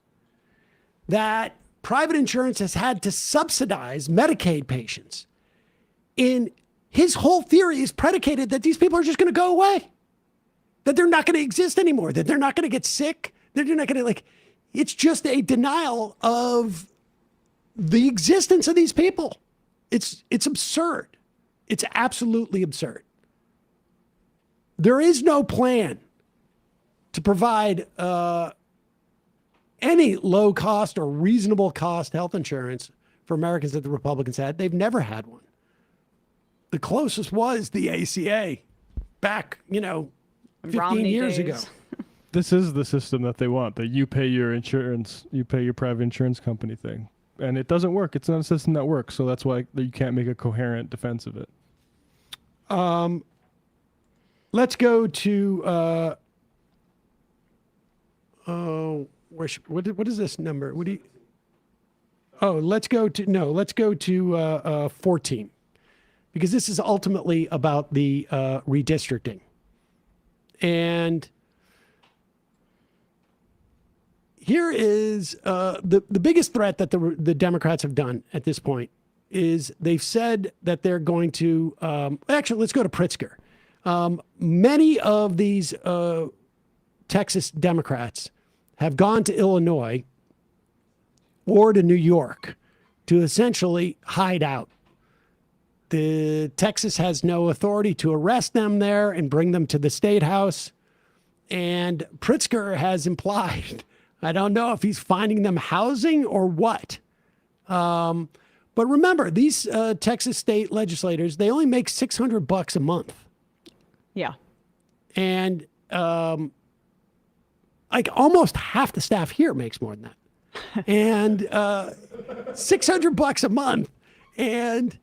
that private insurance has had to subsidize Medicaid patients. And his whole theory is predicated that these people are just going to go away, that they're not going to exist anymore, that they're not going to get sick. They're not going to, it's just a denial of the existence of these people. It's absurd. It's absolutely absurd. There is no plan to provide any low cost or reasonable cost health insurance for Americans that the Republicans had. They've never had one. The closest was the ACA. back, 15 Romney years days. ago. This is the system that they want, that you pay your insurance, you pay your private insurance company thing. And it doesn't work. It's not a system that works. So that's why you can't make a coherent defense of it. Let's go to, what is this number? Let's go to 14, because this is ultimately about the redistricting. And here is the biggest threat that the Democrats have done at this point is they've said that they're going to, actually, let's go to Pritzker. Many of these Texas Democrats have gone to Illinois or to New York to essentially hide out. Texas has no authority to arrest them there and bring them to the state house. And Pritzker has implied, I don't know if he's finding them housing or what. But remember, these Texas state legislators, they only make $600 a month. Yeah. And like almost half the staff here makes more than that. And $600 a month. And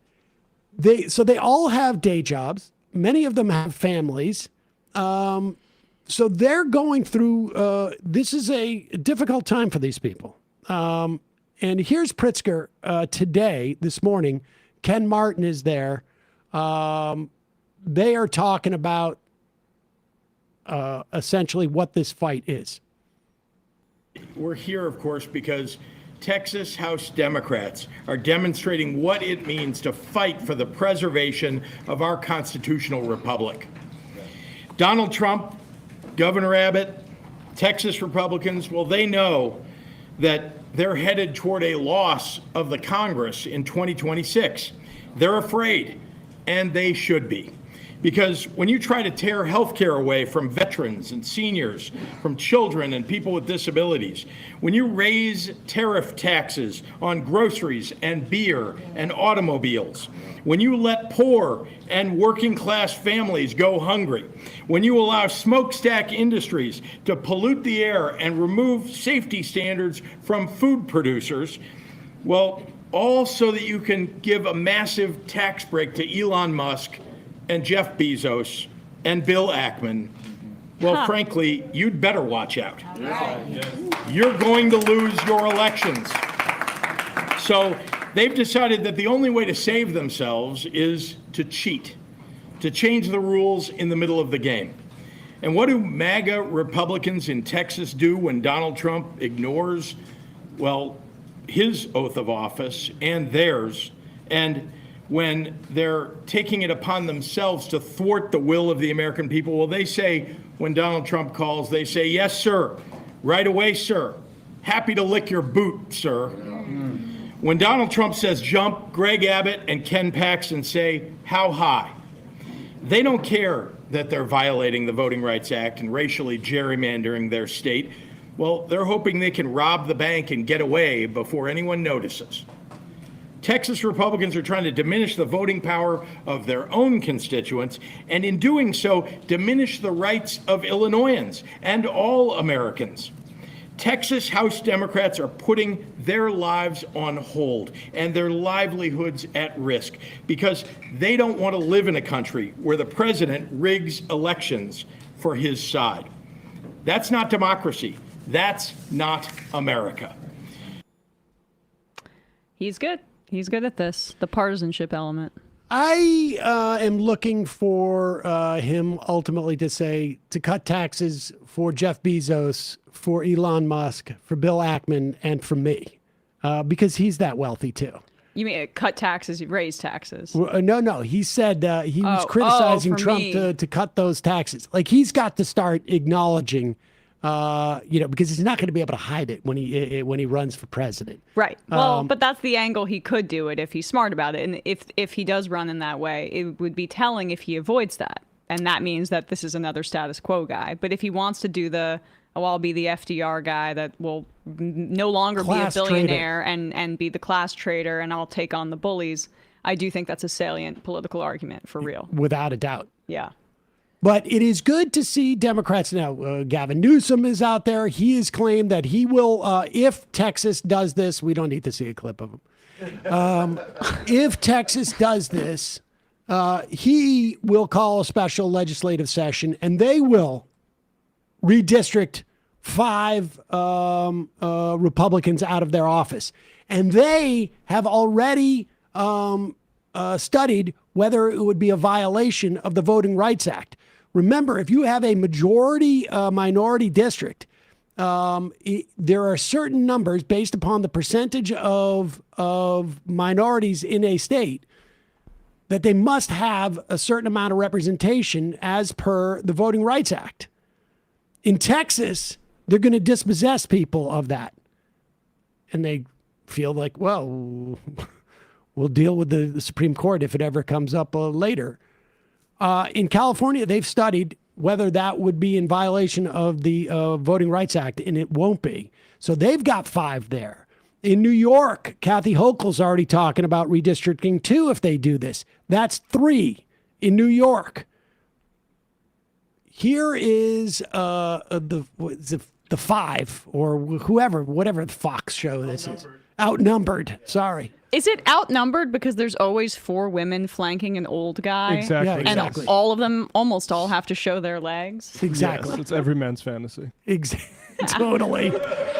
they all have day jobs. Many of them have families. So they're going through, this is a difficult time for these people. And here's Pritzker today, this morning. Ken Martin is there. They are talking about essentially what this fight is. We're here, of course, because Texas House Democrats are demonstrating what it means to fight for the preservation of our constitutional republic. Donald Trump, Governor Abbott, Texas Republicans, well, they know that they're headed toward a loss of the Congress in 2026. They're afraid, and they should be. Because when you try to tear health care away from veterans and seniors, from children and people with disabilities, when you raise tariff taxes on groceries and beer and automobiles, when you let poor and working class families go hungry, when you allow smokestack industries to pollute the air and remove safety standards from food producers, well, all so that you can give a massive tax break to Elon Musk and Jeff Bezos and Bill Ackman, well, frankly, you'd better watch out. You're going to lose your elections. So they've decided that the only way to save themselves is to cheat, to change the rules in the middle of the game. And what do MAGA Republicans in Texas do when Donald Trump ignores, well, his oath of office and theirs, and when they're taking it upon themselves to thwart the will of the American people? Well, they say, when Donald Trump calls, they say, yes, sir. Right away, sir. Happy to lick your boot, sir. When Donald Trump says jump, Greg Abbott and Ken Paxton say, how high? They don't care that they're violating the Voting Rights Act and racially gerrymandering their state. Well, they're hoping they can rob the bank and get away before anyone notices. Texas Republicans are trying to diminish the voting power of their own constituents, and in doing so, diminish the rights of Illinoisans and all Americans. Texas House Democrats are putting their lives on hold and their livelihoods at risk because they don't want to live in a country where the president rigs elections for his side. That's not democracy. That's not America. He's good. He's good at this, the partisanship element. I am looking for him ultimately to cut taxes for Jeff Bezos, for Elon Musk, for Bill Ackman, and for me, because he's that wealthy too. You mean cut taxes, raise taxes? No. He said he was criticizing Trump to cut those taxes. Like, he's got to start acknowledging, because he's not going to be able to hide it when he runs for president. Right. Well, but that's the angle he could do it if he's smart about it. And if he does run in that way, it would be telling if he avoids that. And that means that this is another status quo guy. But if he wants to do I'll be the FDR guy that will no longer class be a billionaire and be the class trader, and I'll take on the bullies, I do think that's a salient political argument for real. Without a doubt. Yeah. But it is good to see Democrats now. Gavin Newsom is out there. He has claimed that he will, if Texas does this, we don't need to see a clip of him. If Texas does this, he will call a special legislative session and they will redistrict 5 Republicans out of their office. And they have already studied whether it would be a violation of the Voting Rights Act. Remember, if you have a majority minority district, there are certain numbers based upon the percentage of minorities in a state that they must have a certain amount of representation as per the Voting Rights Act. In Texas, they're going to dispossess people of that. And they feel like, well, we'll deal with the Supreme Court if it ever comes up later. In California, they've studied whether that would be in violation of the Voting Rights Act, and it won't be. So they've got 5 there. In New York, Kathy Hochul's already talking about redistricting 2 if they do this. That's 3 in New York. Here is the 5 or whatever the Fox show this is. Outnumbered. Sorry. Is it outnumbered because there's always 4 women flanking an old guy? Exactly. And Exactly. all of them, almost all, have to show their legs? Exactly. Yes, it's every man's fantasy. Totally.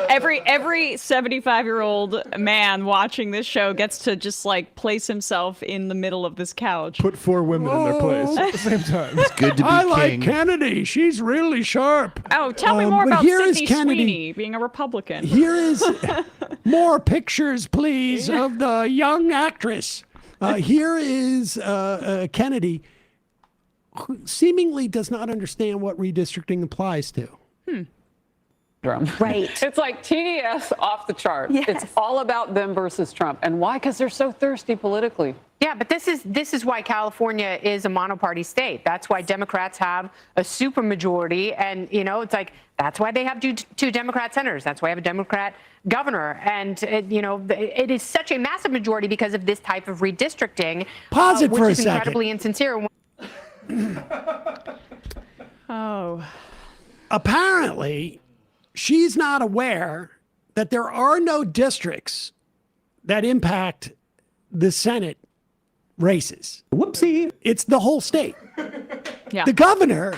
Every 75-year-old man watching this show gets to just like place himself in the middle of this couch. Put 4 women in their place at the same time. It's good to be I king. like Kennedy. She's really sharp. Oh, tell me more but about here is Sidney Kennedy. Sweeney being a Republican. Here is more pictures, please, of the young actress. Here is Kennedy, who seemingly does not understand what redistricting applies to. Right. It's like TDS off the chart. Yes. It's all about them versus Trump. And why? Because they're so thirsty politically. Yeah, but this is why California is a monoparty state. That's why Democrats have a supermajority, and it's like that's why they have 2 Democrat senators. That's why they have a Democrat governor, and it is such a massive majority because of this type of redistricting, Pause it which for a is second. incredibly insincere. Oh. Apparently, she's not aware that there are no districts that impact the Senate races. Whoopsie. It's the whole state. Yeah. The governor,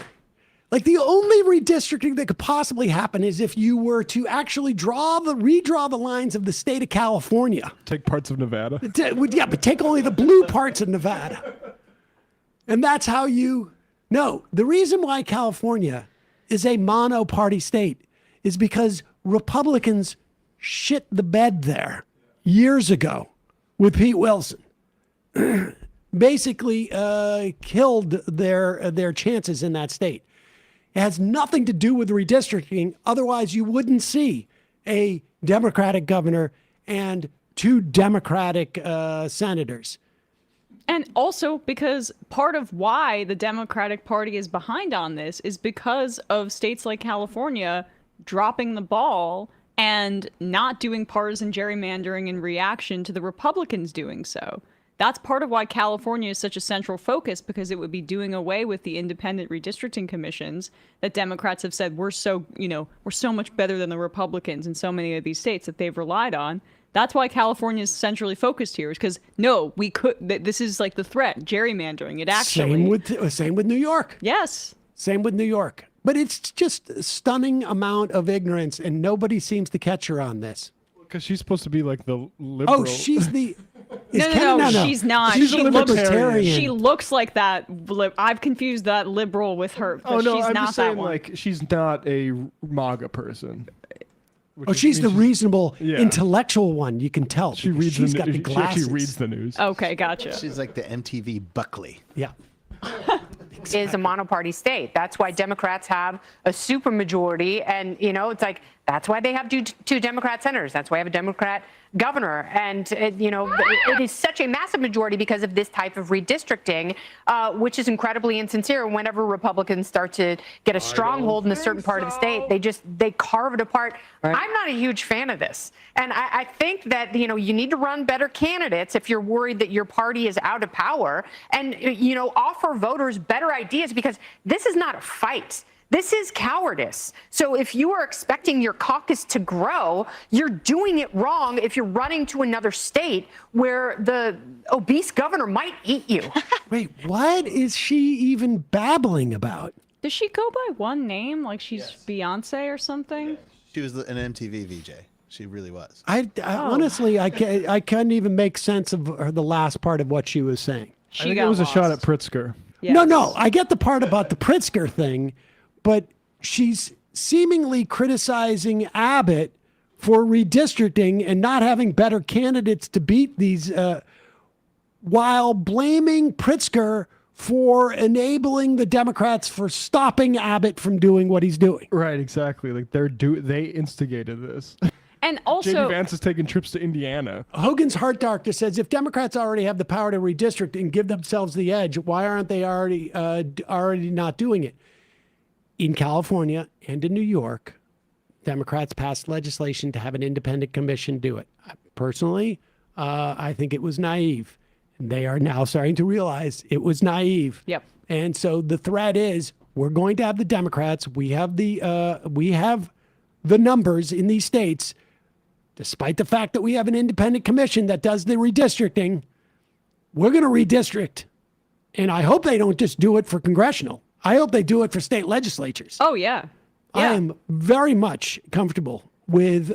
like the only redistricting that could possibly happen is if you were to actually redraw the lines of the state of California. Take parts of Nevada. Yeah, but take only the blue parts of Nevada. And that's how no, the reason why California is a mono-party state is because Republicans shit the bed there years ago with Pete Wilson. Basically killed their chances in that state. It has nothing to do with redistricting. Otherwise, you wouldn't see a Democratic governor and 2 Democratic senators. And also because part of why the Democratic Party is behind on this is because of states like California dropping the ball and not doing partisan gerrymandering in reaction to the Republicans doing so. That's part of why California is such a central focus, because it would be doing away with the independent redistricting commissions that Democrats have said we're so much better than the Republicans in so many of these states that they've relied on. That's why California is centrally focused here, is because this is like the threat, gerrymandering. It actually Same with New York. Yes. Same with New York. But it's just a stunning amount of ignorance, and nobody seems to catch her on this. Because she's supposed to be like the liberal. Oh, she's the... No, she's not. She's a libertarian. She looks like that. I've confused that liberal with her. Oh no, she's I'm not just saying that one. like she's not a MAGA person. She's the reasonable, intellectual one. You can tell. She reads she's the got the She glasses. actually reads the news. Okay, gotcha. She's like the MTV Buckley. Yeah. Is a monoparty state. That's why Democrats have a supermajority, and it's like That's why they have two Democrat senators. That's why I have a Democrat governor. And, it is such a massive majority because of this type of redistricting, which is incredibly insincere. Whenever Republicans start to get a stronghold in a certain part of the state, they carve it apart. Right. I'm not a huge fan of this. And I think that, you need to run better candidates if you're worried that your party is out of power and, offer voters better ideas, because this is not a fight. This is cowardice. So if you are expecting your caucus to grow, you're doing it wrong if you're running to another state where the obese governor might eat you. Wait, what is she even babbling about? Does she go by one name? Like she's Beyonce or something? She was an MTV VJ. She really was. Honestly, I couldn't even make sense of the last part of what she was saying. I think it was a shot at Pritzker. Yes. No, I get the part about the Pritzker thing, but she's seemingly criticizing Abbott for redistricting and not having better candidates to beat these, while blaming Pritzker for enabling the Democrats for stopping Abbott from doing what he's doing. Right, exactly. Like they instigated this. And also, J.D. Vance is taking trips to Indiana. Hogan's Heart Doctor says if Democrats already have the power to redistrict and give themselves the edge, why aren't they already not doing it? In California and in New York, Democrats passed legislation to have an independent commission do it. Personally, I think it was naive. They are now starting to realize it was naive. Yep. And so the threat is we're going to have the Democrats. We have the numbers in these states. Despite the fact that we have an independent commission that does the redistricting, we're going to redistrict. And I hope they don't just do it for congressional. I hope they do it for state legislatures. Oh, yeah. I am very much comfortable with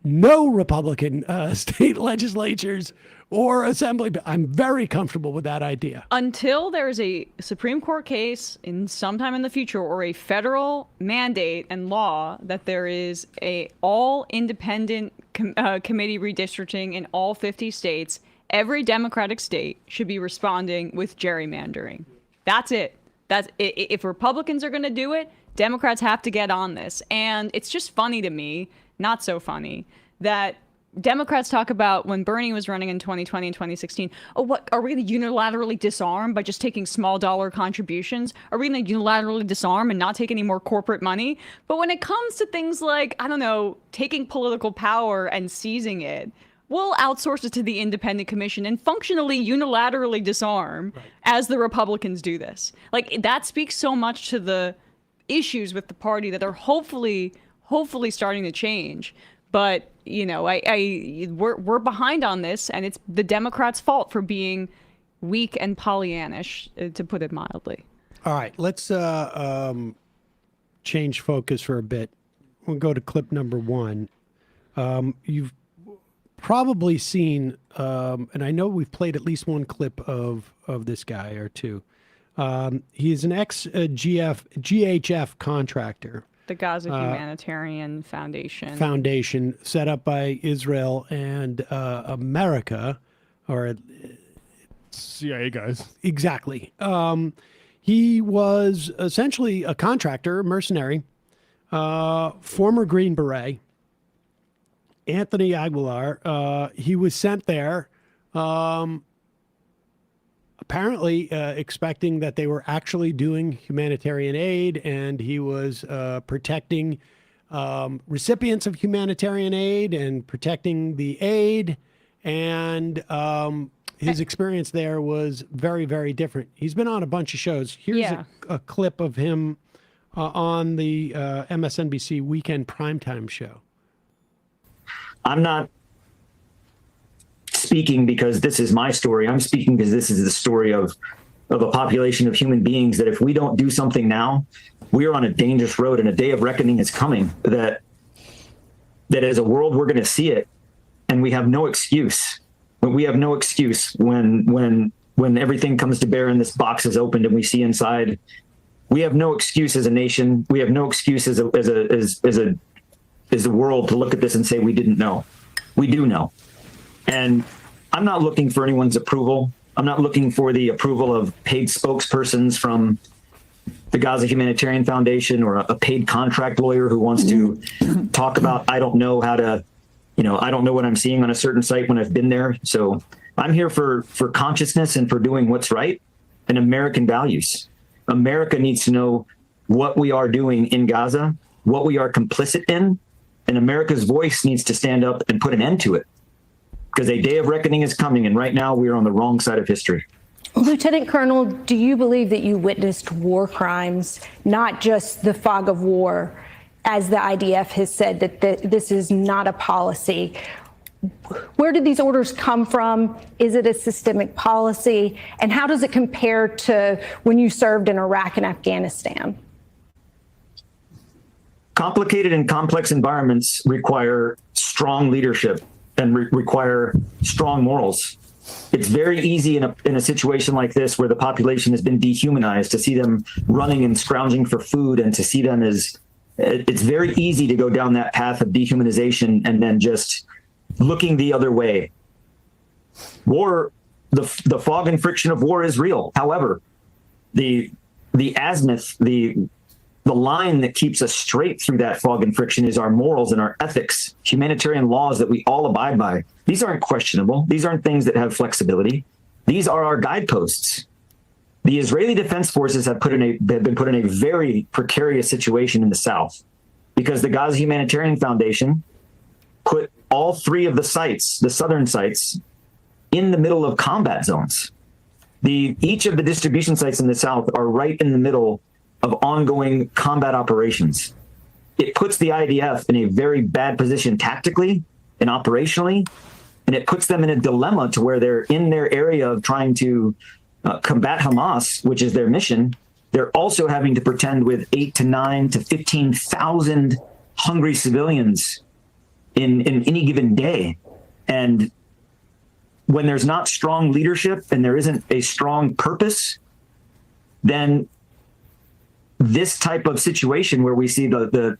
no Republican state legislatures or assembly. I'm very comfortable with that idea. Until there's a Supreme Court case in sometime in the future or a federal mandate and law that there is a all independent committee redistricting in all 50 states, every Democratic state should be responding with gerrymandering. That's it. If Republicans are going to do it, Democrats have to get on this. And it's just funny to me, not so funny, that Democrats talk about when Bernie was running in 2020 and 2016. Oh, what are we going to unilaterally disarm by just taking small dollar contributions? Are we going to unilaterally disarm and not take any more corporate money? But when it comes to things like, I don't know, taking political power and seizing it, we'll outsource it to the independent commission and functionally unilaterally disarm as the Republicans do this. Like, that speaks so much to the issues with the party that are hopefully starting to change. But, we're behind on this, and it's the Democrats' fault for being weak and Pollyannish, to put it mildly. All right, let's change focus for a bit. We'll go to clip number 1. You've probably seen, and I know we've played at least one clip of this guy or two. He is an ex-GHF contractor. The Gaza Humanitarian Foundation. Foundation set up by Israel and America, or CIA guys. Exactly. He was essentially a contractor, mercenary, former Green Beret. Anthony Aguilar, he was sent there, apparently expecting that they were actually doing humanitarian aid, and he was protecting recipients of humanitarian aid and protecting the aid, and his experience there was very, very different. He's been on a bunch of shows. Here's a clip of him on the MSNBC Weekend Primetime show. I'm not speaking because this is my story. I'm speaking because this is the story of a population of human beings that if we don't do something now, we are on a dangerous road, and a day of reckoning is coming that as a world, we're going to see it, and we have no excuse. We have no excuse when everything comes to bear and this box is opened and we see inside. We have no excuse as a nation. We have no excuse as a world to look at this and say we didn't know. We do know. And I'm not looking for anyone's approval. I'm not looking for the approval of paid spokespersons from the Gaza Humanitarian Foundation or a paid contract lawyer who wants to talk about, I don't know how to, I don't know what I'm seeing on a certain site when I've been there. So I'm here for consciousness and for doing what's right and American values. America needs to know what we are doing in Gaza, what we are complicit in, and America's voice needs to stand up and put an end to it. Because a day of reckoning is coming, and right now we are on the wrong side of history. Lieutenant Colonel, do you believe that you witnessed war crimes, not just the fog of war, as the IDF has said that this is not a policy? Where did these orders come from? Is it a systemic policy? And how does it compare to when you served in Iraq and Afghanistan? Complicated and complex environments require strong leadership and require strong morals. It's very easy in a situation like this where the population has been dehumanized to see them running and scrounging for food and to see them as, it's very easy to go down that path of dehumanization and then just looking the other way. War, the fog and friction of war is real. However, the azimuth, the line that keeps us straight through that fog and friction is our morals and our ethics, humanitarian laws that we all abide by. These aren't questionable. These aren't things that have flexibility. These are our guideposts. The Israeli Defense Forces have been put in a very precarious situation in the south because the Gaza Humanitarian Foundation put all three of the sites, the southern sites, in the middle of combat zones. Each of the distribution sites in the south are right in the middle of ongoing combat operations. It puts the IDF in a very bad position tactically and operationally, and it puts them in a dilemma to where they're in their area of trying to combat Hamas, which is their mission. They're also having to pretend with 8 to 9 to 15,000 hungry civilians in any given day. And when there's not strong leadership and there isn't a strong purpose, then this type of situation where we see the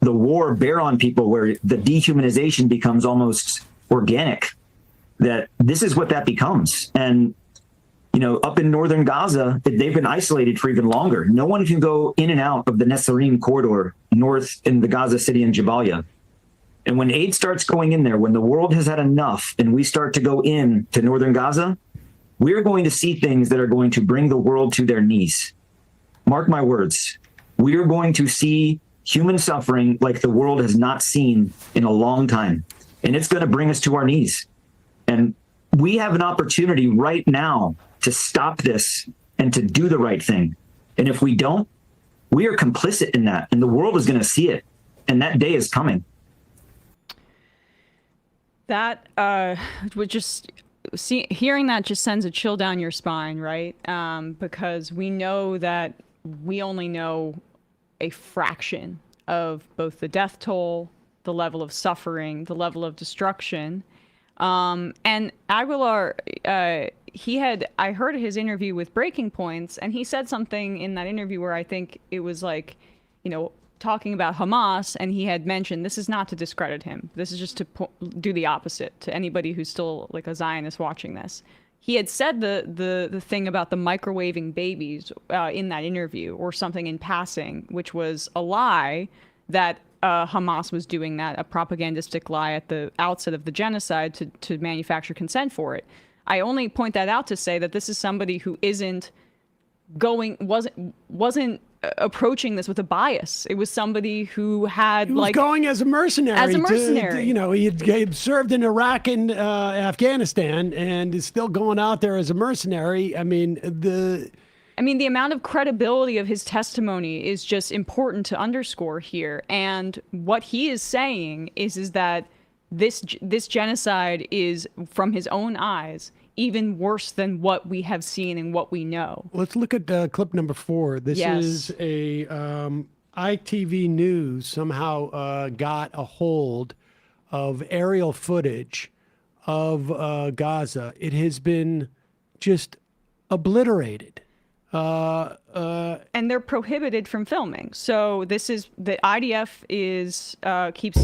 war bear on people, where the dehumanization becomes almost organic, that this is what that becomes. And, up in northern Gaza, they've been isolated for even longer. No one can go in and out of the Netzarim corridor north in the Gaza city and Jabalia. And when aid starts going in there, when the world has had enough and we start to go in to northern Gaza, we're going to see things that are going to bring the world to their knees. Mark my words, we are going to see human suffering like the world has not seen in a long time. And it's going to bring us to our knees. And we have an opportunity right now to stop this and to do the right thing. And if we don't, we are complicit in that. And the world is going to see it. And that day is coming. That would just... hearing that just sends a chill down your spine, right? Because we know that we only know a fraction of both the death toll, the level of suffering, the level of destruction. And Aguilar, I heard his interview with Breaking Points, and he said something in that interview where I think it was like, talking about Hamas, and he had mentioned this is not to discredit him. This is just to do the opposite to anybody who's still like a Zionist watching this. He had said the thing about the microwaving babies in that interview, or something in passing, which was a lie that Hamas was doing that, a propagandistic lie at the outset of the genocide to manufacture consent for it. I only point that out to say that this is somebody who wasn't approaching this with a bias. It was somebody who had going as a mercenary. As a mercenary. He had served in Iraq and Afghanistan and is still going out there as a mercenary. The amount of credibility of his testimony is just important to underscore here. And what he is saying is that this genocide is, from his own eyes, even worse than what we have seen and what we know. Let's look at clip number 4. This is a ITV News somehow got a hold of aerial footage of Gaza. It has been just obliterated. And they're prohibited from filming. So this is, the IDF is, keeps...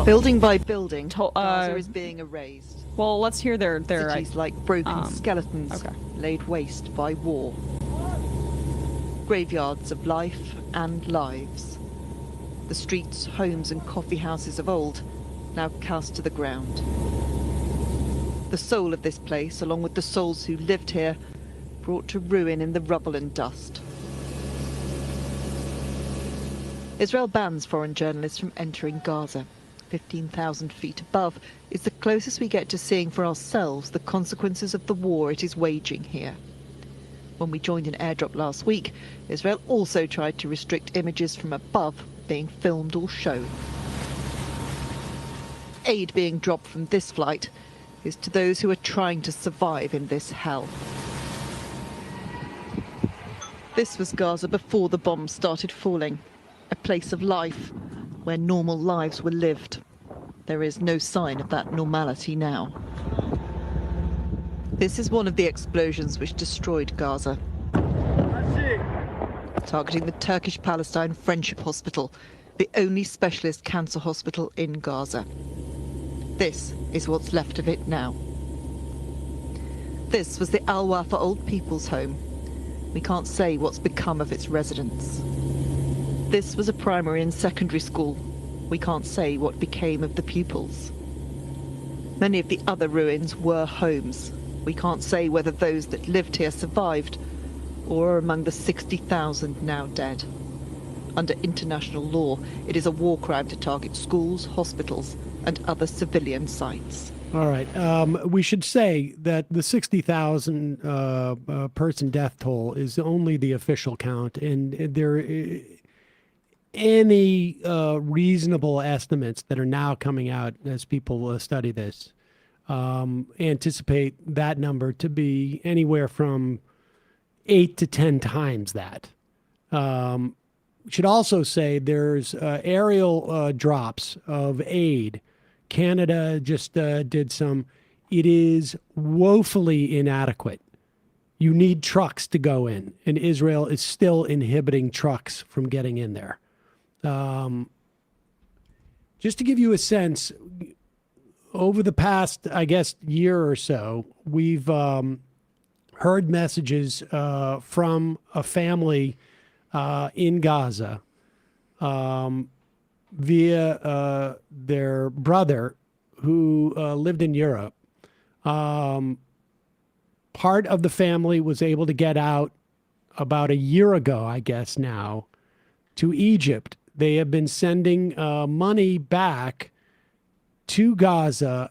building by building, Gaza is being erased. Well, let's hear their cities like broken skeletons laid waste by war. graveyards of life and lives. The streets, homes and coffee houses of old, now cast to the ground. The soul of this place, along with the souls who lived here, brought to ruin in the rubble and dust. Israel bans foreign journalists from entering Gaza. 15,000 feet above is the closest we get to seeing for ourselves the consequences of the war it is waging here. When we joined an airdrop last week, Israel also tried to restrict images from above being filmed or shown. Aid being dropped from this flight is to those who are trying to survive in this hell. This was Gaza before the bombs started falling, a place of life where normal lives were lived. There is no sign of that normality now. This is one of the explosions which destroyed Gaza, targeting the Turkish-Palestine Friendship Hospital, the only specialist cancer hospital in Gaza. This is what's left of it now. This was the Al Wafa Old People's Home. We can't say what's become of its residents. This was a primary and secondary school. We can't say what became of the pupils. Many of the other ruins were homes. We can't say whether those that lived here survived or are among the 60,000 now dead. Under international law, it is a war crime to target schools, hospitals, and other civilian sites. All right. We should say that the 60,000 person death toll is only the official count, and there any reasonable estimates that are now coming out as people study this anticipate that number to be anywhere from 8 to 10 times that. Should also say there's aerial drops of aid. Canada just did some. It is woefully inadequate. You need trucks to go in, and Israel is still inhibiting trucks from getting in there. Just to give you a sense, over the past, I guess, year or so, we've heard messages from a family in Gaza via their brother who lived in Europe. Part of the family was able to get out about a year ago, I guess now, to Egypt. They have been sending money back to Gaza,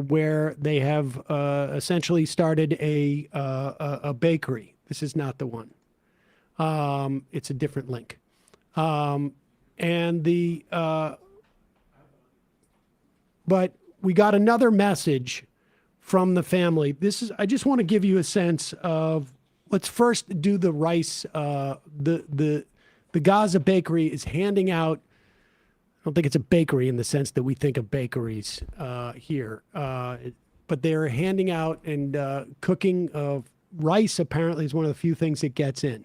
where they have essentially started a bakery. This is not the one. It's a different link. But we got another message from the family. I just want to give you a sense of, let's first do the rice. The Gaza bakery is handing out, I don't think it's a bakery in the sense that we think of bakeries here, but they're handing out and cooking of rice apparently is one of the few things it gets in.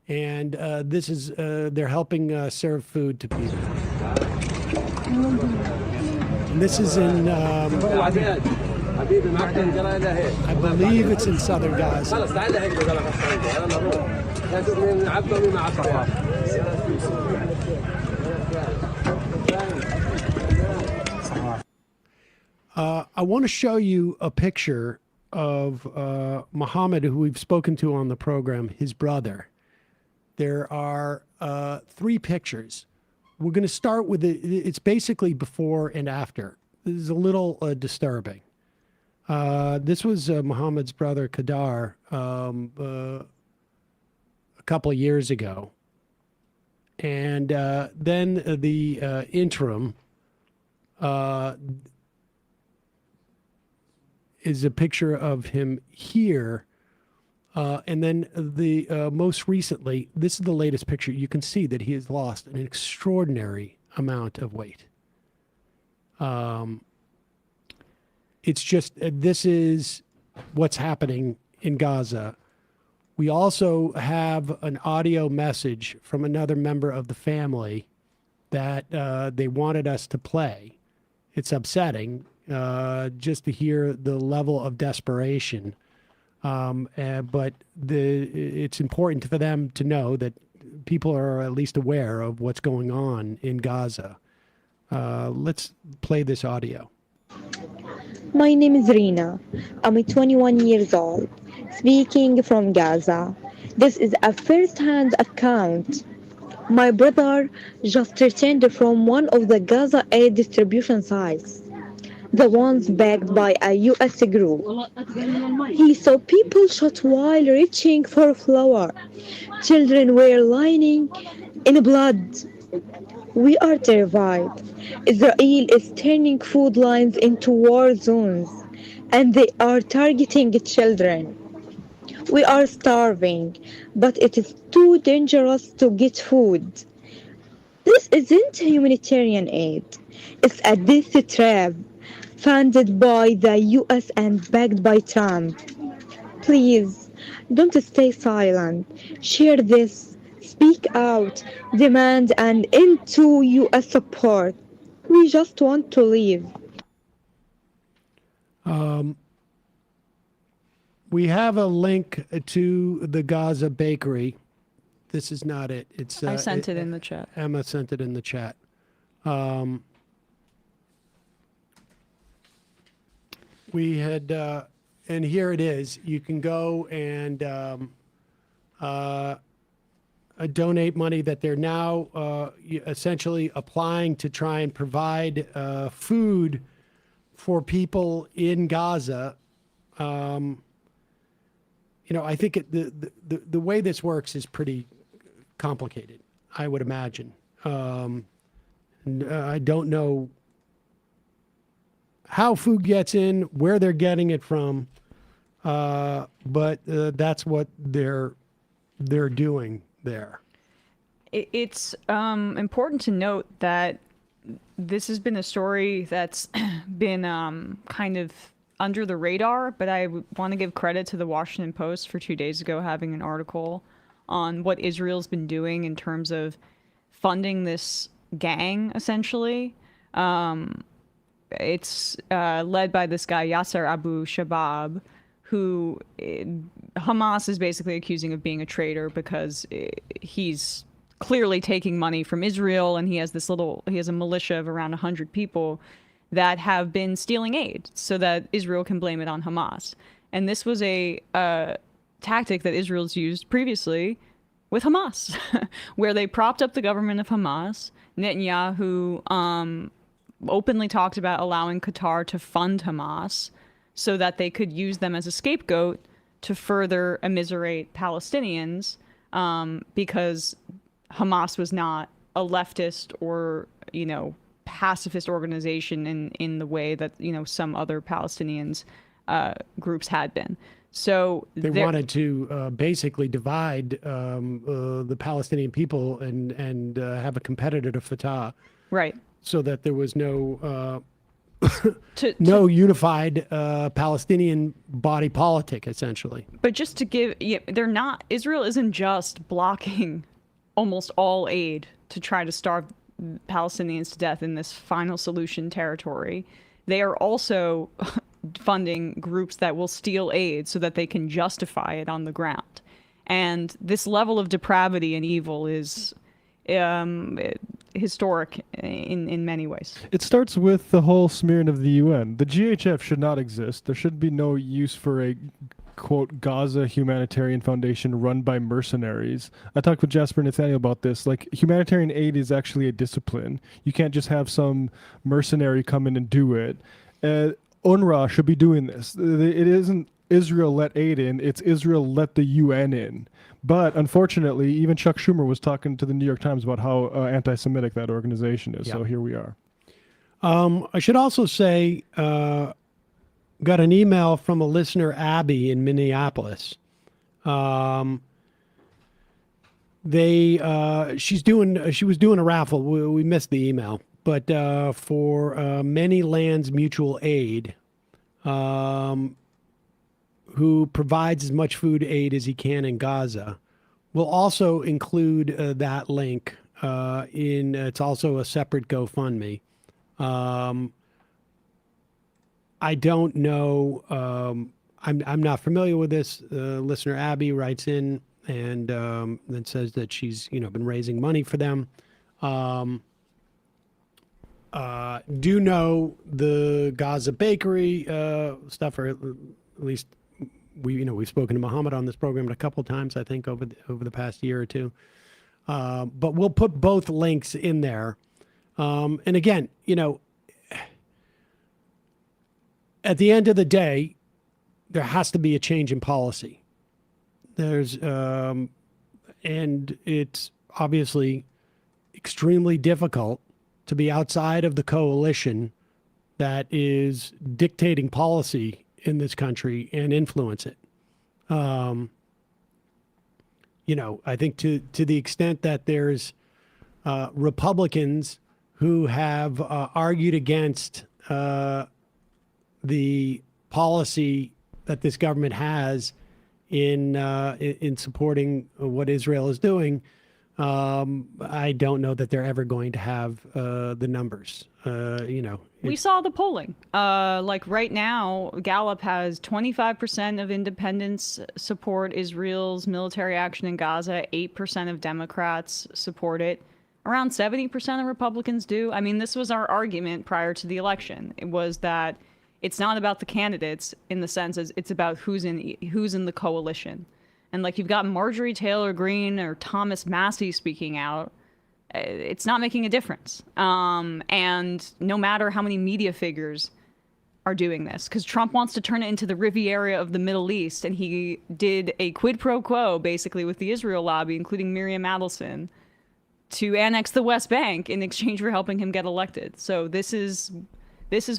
This is, they're helping serve food to people. And this is in, I believe it's in southern Gaza. I want to show you a picture of Muhammad, who we've spoken to on the program, his brother. There are 3 pictures. We're going to start with it's basically before and after. This is a little disturbing. This was Muhammad's brother, Kadar, a couple of years ago. And then the interim is a picture of him here. And then the most recently, this is the latest picture. You can see that he has lost an extraordinary amount of weight. It's just, this is what's happening in Gaza. We also have an audio message from another member of the family that they wanted us to play. It's upsetting just to hear the level of desperation But it's important for them to know that people are at least aware of what's going on in Gaza. Let's play this audio. My name is Rina. I'm 21 years old, speaking from Gaza. This is a first-hand account. My brother just returned from one of the Gaza aid distribution sites, the ones backed by a U.S. group. He saw people shot while reaching for flour. Children were lying in blood. We are terrified. Israel is turning food lines into war zones, and they are targeting children. We are starving, but it is too dangerous to get food. This isn't humanitarian aid. It's a death trap funded by the US and backed by Trump. Please, don't stay silent. Share this. Speak out. Demand an end to US support. We just want to leave. We have a link to the Gaza bakery. This is not it. It's I sent it in the chat. Emma sent it in the chat. We had, and here it is. You can go and donate money that they're now essentially applying to try and provide food for people in Gaza. I think the way this works is pretty complicated, I would imagine. I don't know how food gets in, where they're getting it from, but that's what they're doing there. It's important to note that this has been a story that's been kind of under the radar, but I want to give credit to the Washington Post for 2 days ago having an article on what Israel's been doing in terms of funding this gang, essentially. It's led by this guy, Yasser Abu Shabab, who Hamas is basically accusing of being a traitor because he's clearly taking money from Israel, and he has a militia of around 100 people that have been stealing aid so that Israel can blame it on Hamas. And this was a tactic that Israel's used previously with Hamas, where they propped up the government of Hamas. Netanyahu openly talked about allowing Qatar to fund Hamas so that they could use them as a scapegoat to further immiserate Palestinians, because Hamas was not a leftist or, pacifist organization in the way that, some other Palestinians groups had been. So they wanted to basically divide the Palestinian people and have a competitor to Fatah. Right. So that there was no no unified Palestinian body politic, essentially. But just to give, Israel isn't just blocking almost all aid to try to starve Palestinians to death in this final solution territory. They are also funding groups that will steal aid so that they can justify it on the ground. And this level of depravity and evil is historic in many ways. It starts with the whole smearing of the UN. The GHF should not exist. There should be no use for a, quote, Gaza humanitarian foundation run by mercenaries. I talked with Jasper Nathaniel about this. Like, humanitarian aid is actually a discipline. You can't just have some mercenary come in and do it. UNRWA should be doing this. It isn't Israel let aid in, it's Israel let the UN in. But unfortunately, even Chuck Schumer was talking to the New York Times about how anti-Semitic that organization is. So here we are. I should also say, got an email from a listener, Abby, in Minneapolis. She was doing a raffle. We missed the email, but for Many Lands Mutual Aid, who provides as much food aid as he can in Gaza. We'll also include that link it's also a separate GoFundMe. I don't know. I'm not familiar with this. Listener Abby writes in and then says that she's been raising money for them. Do know the Gaza bakery stuff, or at least we've spoken to Muhammad on this program a couple of times, I think, over the past year or two. But we'll put both links in there. And again, at the end of the day, there has to be a change in policy. And it's obviously extremely difficult to be outside of the coalition that is dictating policy in this country and influence it. I think to the extent that there's Republicans who have argued against the policy that this government has in supporting what Israel is doing, I don't know that they're ever going to have the numbers. We saw the polling. Like right now, Gallup has 25% of independents support Israel's military action in Gaza. 8% of Democrats support it. Around 70% of Republicans do. I mean, this was our argument prior to the election. It was that it's not about the candidates in the sense as it's about who's in the coalition. And like you've got Marjorie Taylor Greene or Thomas Massey speaking out, it's not making a difference. And no matter how many media figures are doing this, because Trump wants to turn it into the Riviera of the Middle East, and he did a quid pro quo basically with the Israel lobby, including Miriam Adelson, to annex the West Bank in exchange for helping him get elected. So this is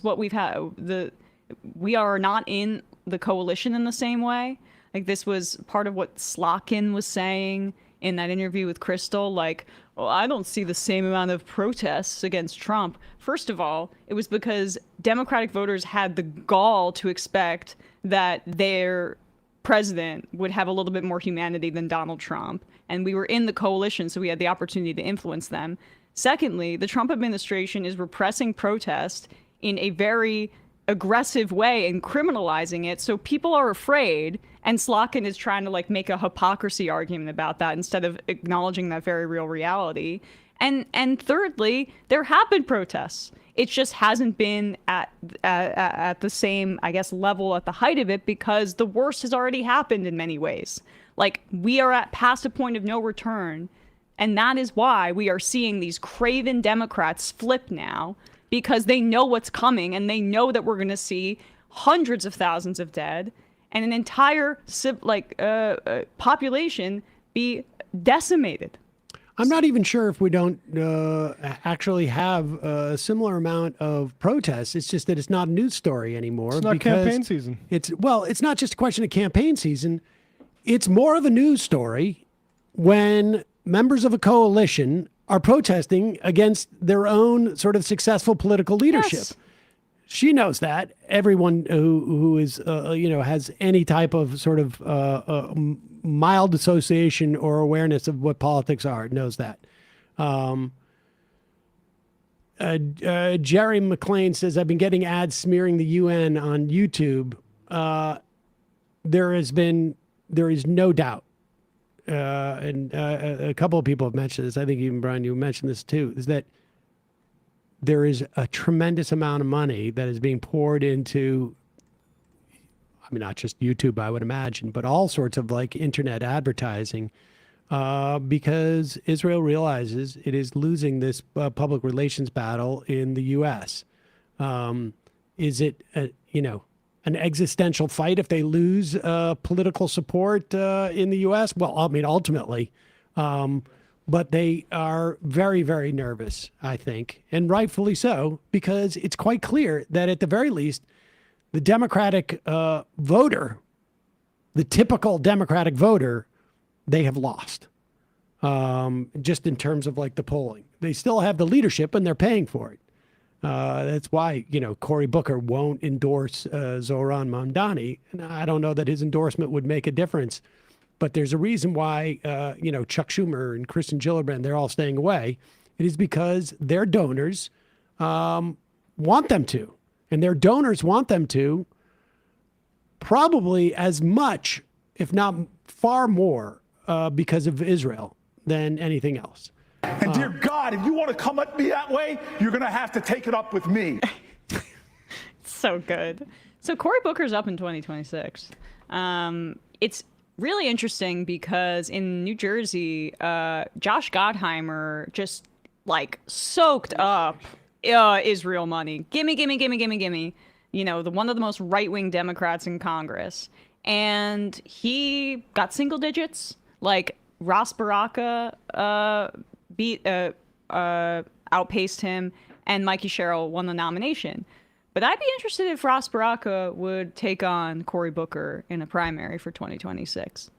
what we've had. We are not in the coalition in the same way. Like this was part of what Slotkin was saying in that interview with Crystal. Like, well, I don't see the same amount of protests against Trump. First of all, it was because Democratic voters had the gall to expect that their president would have a little bit more humanity than Donald Trump. And we were in the coalition, so we had the opportunity to influence them. Secondly, the Trump administration is repressing protest in a very aggressive way and criminalizing it. So people are afraid. And Slotkin is trying to make a hypocrisy argument about that instead of acknowledging that very real reality. And thirdly, there have been protests. It just hasn't been at the same, I guess, level at the height of it because the worst has already happened in many ways. Like we are past a point of no return. And that is why we are seeing these craven Democrats flip now, because they know what's coming and they know that we're going to see hundreds of thousands of dead and an entire population be decimated. I'm not even sure if we don't actually have a similar amount of protests. It's just that it's not a news story anymore. It's not campaign season. It's not just a question of campaign season. It's more of a news story when members of a coalition are protesting against their own sort of successful political leadership. Yes. She knows that. Everyone who is, has any type of sort of mild association or awareness of what politics are knows that. Jerry McLean says, I've been getting ads smearing the UN on YouTube. There is no doubt. And a couple of people have mentioned this. I think even Brian, you mentioned this too, is that there is a tremendous amount of money that is being poured into, I mean, not just YouTube, I would imagine, but all sorts of internet advertising, because Israel realizes it is losing this public relations battle in the U.S. Is it, an existential fight if they lose political support in the U.S.? Well, I mean, ultimately, but they are very, very nervous, I think, and rightfully so, because it's quite clear that at the very least, the Democratic voter, the typical Democratic voter, they have lost, just in terms of the polling. They still have the leadership and they're paying for it. That's why, Cory Booker won't endorse Zohran Mamdani. And I don't know that his endorsement would make a difference, but there's a reason why, Chuck Schumer and Kristen Gillibrand, they're all staying away. It is because their donors want them to, and their donors want them to probably as much, if not far more, because of Israel than anything else. And dear God, if you want to come at me that way, you're going to have to take it up with me. So good. So Cory Booker's up in 2026. It's really interesting because in New Jersey, Josh Gottheimer just like soaked up Israel money. Gimme. You know, one of the most right-wing Democrats in Congress. And he got single digits. Like Ross Baraka outpaced him, and Mikey Sherrill won the nomination. But I'd be interested if Ross Baraka would take on Cory Booker in a primary for 2026.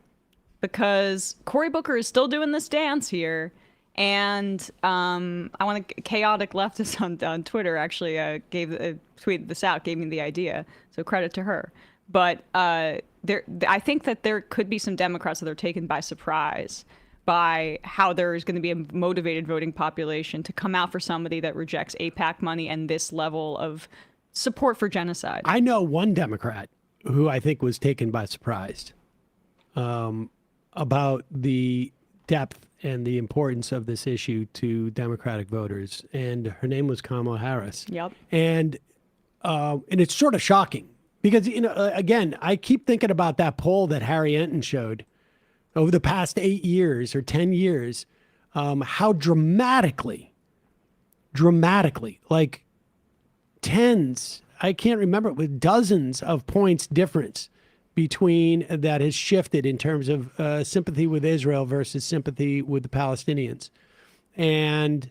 Because Cory Booker is still doing this dance here. And I want to, Chaotic Leftist on Twitter actually tweeted this out, gave me the idea. So credit to her. But I think that there could be some Democrats that are taken by surprise by how there's going to be a motivated voting population to come out for somebody that rejects AIPAC money and this level of support for genocide. I know one Democrat who I think was taken by surprise about the depth and the importance of this issue to Democratic voters, and her name was Kamala Harris. Yep. And it's sort of shocking because, you know, again, I keep thinking about that poll that Harry Enton showed over the past 8 years or 10 years, how dramatically, like tens, I can't remember, with dozens of points difference between that has shifted in terms of sympathy with Israel versus sympathy with the Palestinians. And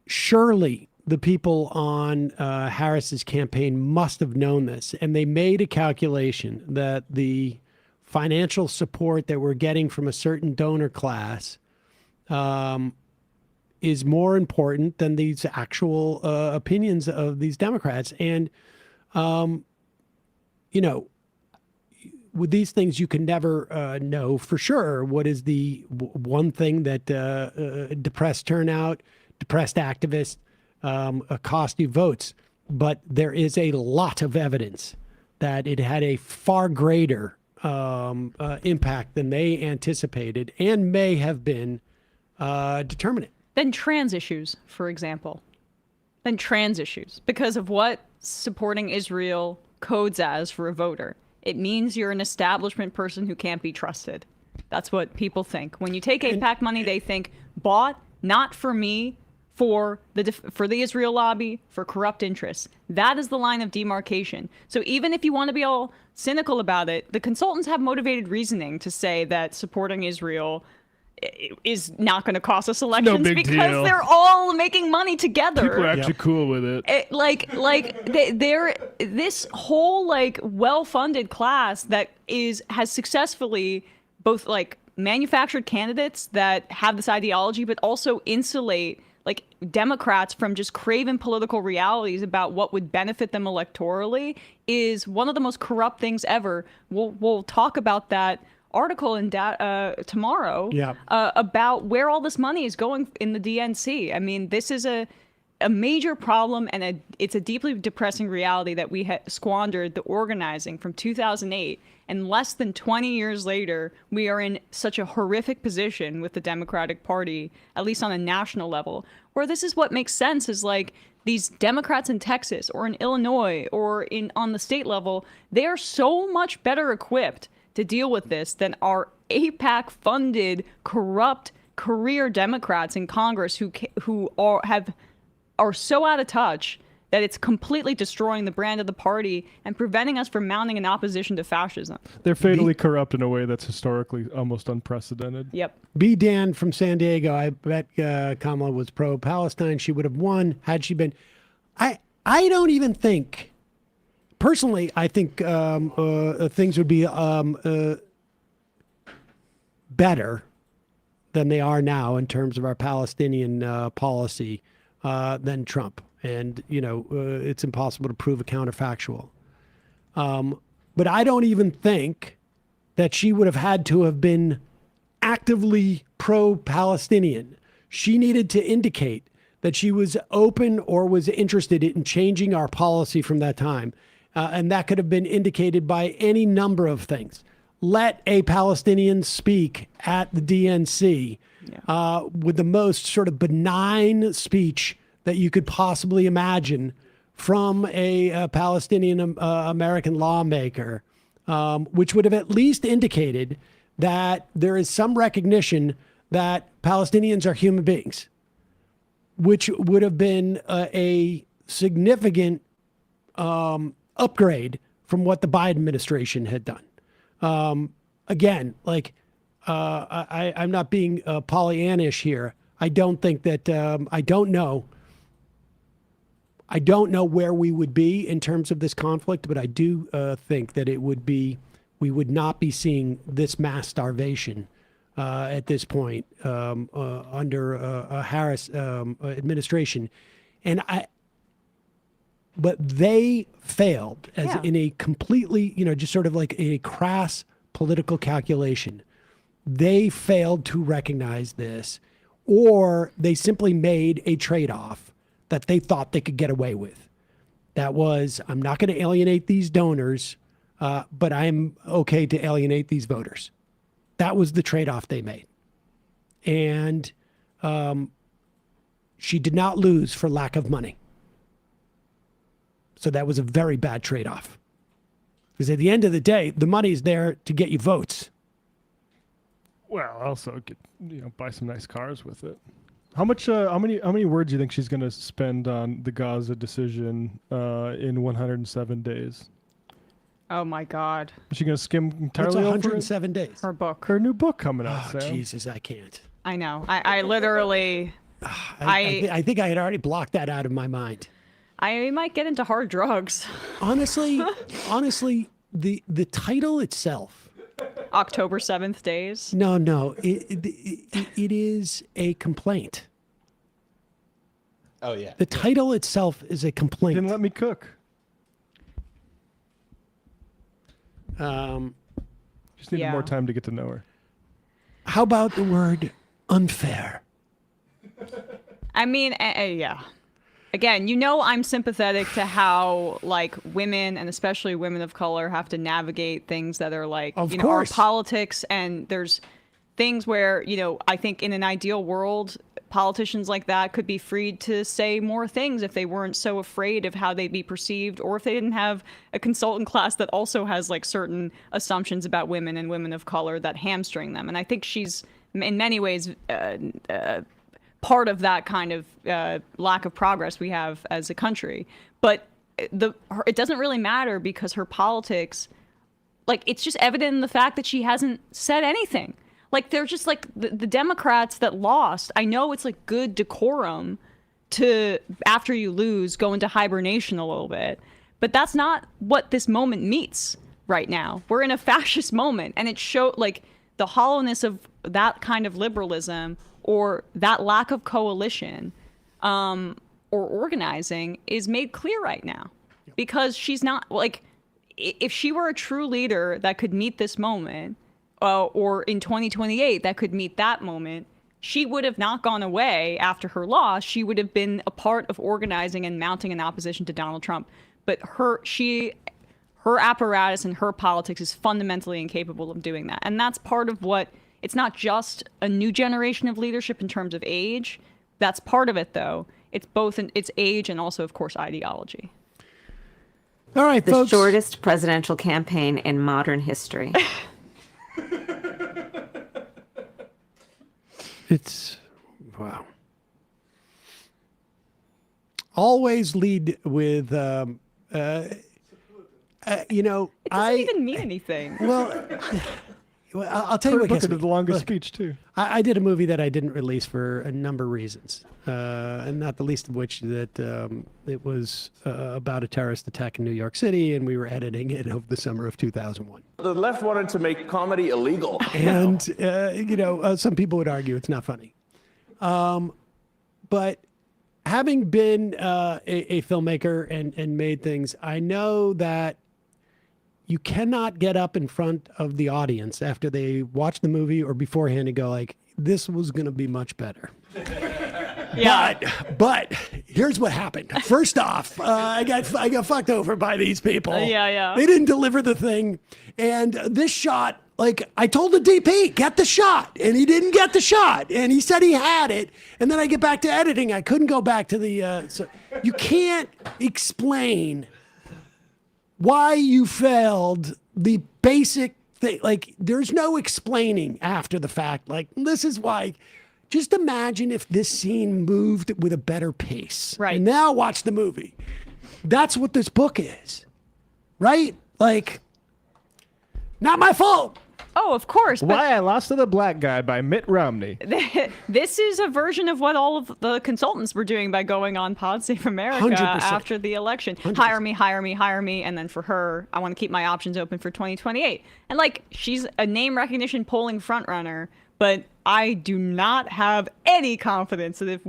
surely the people on Harris's campaign must have known this. And they made a calculation that the financial support that we're getting from a certain donor class is more important than these actual opinions of these Democrats. And, you know, with these things, you can never know for sure what is the one thing that depressed turnout, depressed activists, cost you votes. But there is a lot of evidence that it had a far greater impact than they anticipated and may have been determinate. Then trans issues, for example. Then trans issues, because of what supporting Israel codes as for a voter. It means you're an establishment person who can't be trusted. That's what people think. When you take AIPAC money, they think bought not for me, for the Israel lobby, for corrupt interests. That is the line of demarcation. So even if you want to be all cynical about it, the consultants have motivated reasoning to say that supporting Israel is not going to cost us elections because they're all making money together. People are actually cool with it. They're this whole like well-funded class that has successfully both like manufactured candidates that have this ideology, but also insulate like Democrats from just craven political realities about what would benefit them electorally is one of the most corrupt things ever. We'll talk about that article in tomorrow about where all this money is going in the DNC. I mean, this is a major problem, and it's a deeply depressing reality that we squandered the organizing from 2008. And less than 20 years later, we are in such a horrific position with the Democratic Party, at least on a national level, where this is what makes sense is like these Democrats in Texas or in Illinois or on the state level, they are so much better equipped to deal with this than our AIPAC-funded, corrupt career Democrats in Congress who are so out of touch that it's completely destroying the brand of the party and preventing us from mounting an opposition to fascism. They're fatally corrupt in a way that's historically almost unprecedented. Yep. B. Dan from San Diego. I bet Kamala was pro-Palestine. She would have won had she been. I don't even think. Personally, I think things would be better than they are now in terms of our Palestinian policy than Trump. And, you know, it's impossible to prove a counterfactual. But I don't even think that she would have had to have been actively pro-Palestinian. She needed to indicate that she was open or was interested in changing our policy from that time. And that could have been indicated by any number of things. Let a Palestinian speak at the DNC with the most sort of benign speech that you could possibly imagine from a Palestinian American lawmaker, which would have at least indicated that there is some recognition that Palestinians are human beings, which would have been a significant upgrade from what the Biden administration had done. Again, like I'm not being Pollyannish here. I don't think that I don't know where we would be in terms of this conflict, but I do think that we would not be seeing this mass starvation at this point under a Harris administration. But they failed in a completely, just sort of like a crass political calculation. They failed to recognize this, or they simply made a trade-off that they thought they could get away with. That was, I'm not going to alienate these donors, but I'm okay to alienate these voters. That was the trade-off they made. And she did not lose for lack of money. So that was a very bad trade-off. Because at the end of the day, the money is there to get you votes. Well, also buy some nice cars with it. How many words do you think she's going to spend on the Gaza decision in 107 days? Oh my God. Is she going to skim entirely What's over 107 days? Her book. Her new book coming out. Oh, Sam. Jesus, I can't. I know. I literally. I think I had already blocked that out of my mind. I might get into hard drugs. Honestly, the title itself. October 7th days. No, it is a complaint. Oh yeah. The title itself is a complaint. Didn't let me cook. Just needed more time to get to know her. How about the word unfair? I mean, yeah. Again, I'm sympathetic to how women, and especially women of color, have to navigate things that are our politics. And there's things where, I think in an ideal world, politicians like that could be freed to say more things if they weren't so afraid of how they'd be perceived, or if they didn't have a consultant class that also has certain assumptions about women and women of color that hamstring them. And I think she's in many ways part of that kind of lack of progress we have as a country. But it doesn't really matter, because her politics, it's just evident in the fact that she hasn't said anything. They're just the Democrats that lost. I know it's good decorum to, after you lose, go into hibernation a little bit. But that's not what this moment meets right now. We're in a fascist moment, and it showed the hollowness of that kind of liberalism, or that lack of coalition or organizing is made clear right now. Because she's not, if she were a true leader that could meet this moment, or in 2028 that could meet that moment, she would have not gone away after her loss. She would have been a part of organizing and mounting an opposition to Donald Trump. But her apparatus and her politics is fundamentally incapable of doing that. And that's part of what, it's not just a new generation of leadership in terms of age. That's part of it, though. It's both it's age and also, of course, ideology. All right, the folks. shortest presidential campaign in modern history. It's, wow. Always lead with, It doesn't even mean anything. Well, I'll tell you what. Book did the longest speech too. I did a movie that I didn't release for a number of reasons, and not the least of which that it was about a terrorist attack in New York City, and we were editing it over the summer of 2001. The left wanted to make comedy illegal. And, some people would argue it's not funny. But having been a filmmaker and made things, I know that you cannot get up in front of the audience after they watch the movie or beforehand and go this was going to be much better. Yeah. But here's what happened. First off, I got fucked over by these people. Yeah. They didn't deliver the thing. And this shot, like, I told the DP, get the shot. And he didn't get the shot. And he said he had it. And then I get back to editing. I couldn't go back to the... so you can't explain why you failed the basic thing. Like, there's no explaining after the fact. Like, this is why... Just imagine if this scene moved with a better pace. Right. And now watch the movie. That's what this book is. Right? Like, not my fault. Oh, of course. But Why I Lost to the Black Guy by Mitt Romney. this is a version of what all of the consultants were doing by going on Pod Save America 100%. after the election. 100%. Hire me, hire me, hire me. And then for her, I want to keep my options open for 2028. And like, she's a name recognition polling frontrunner, but I do not have any confidence that if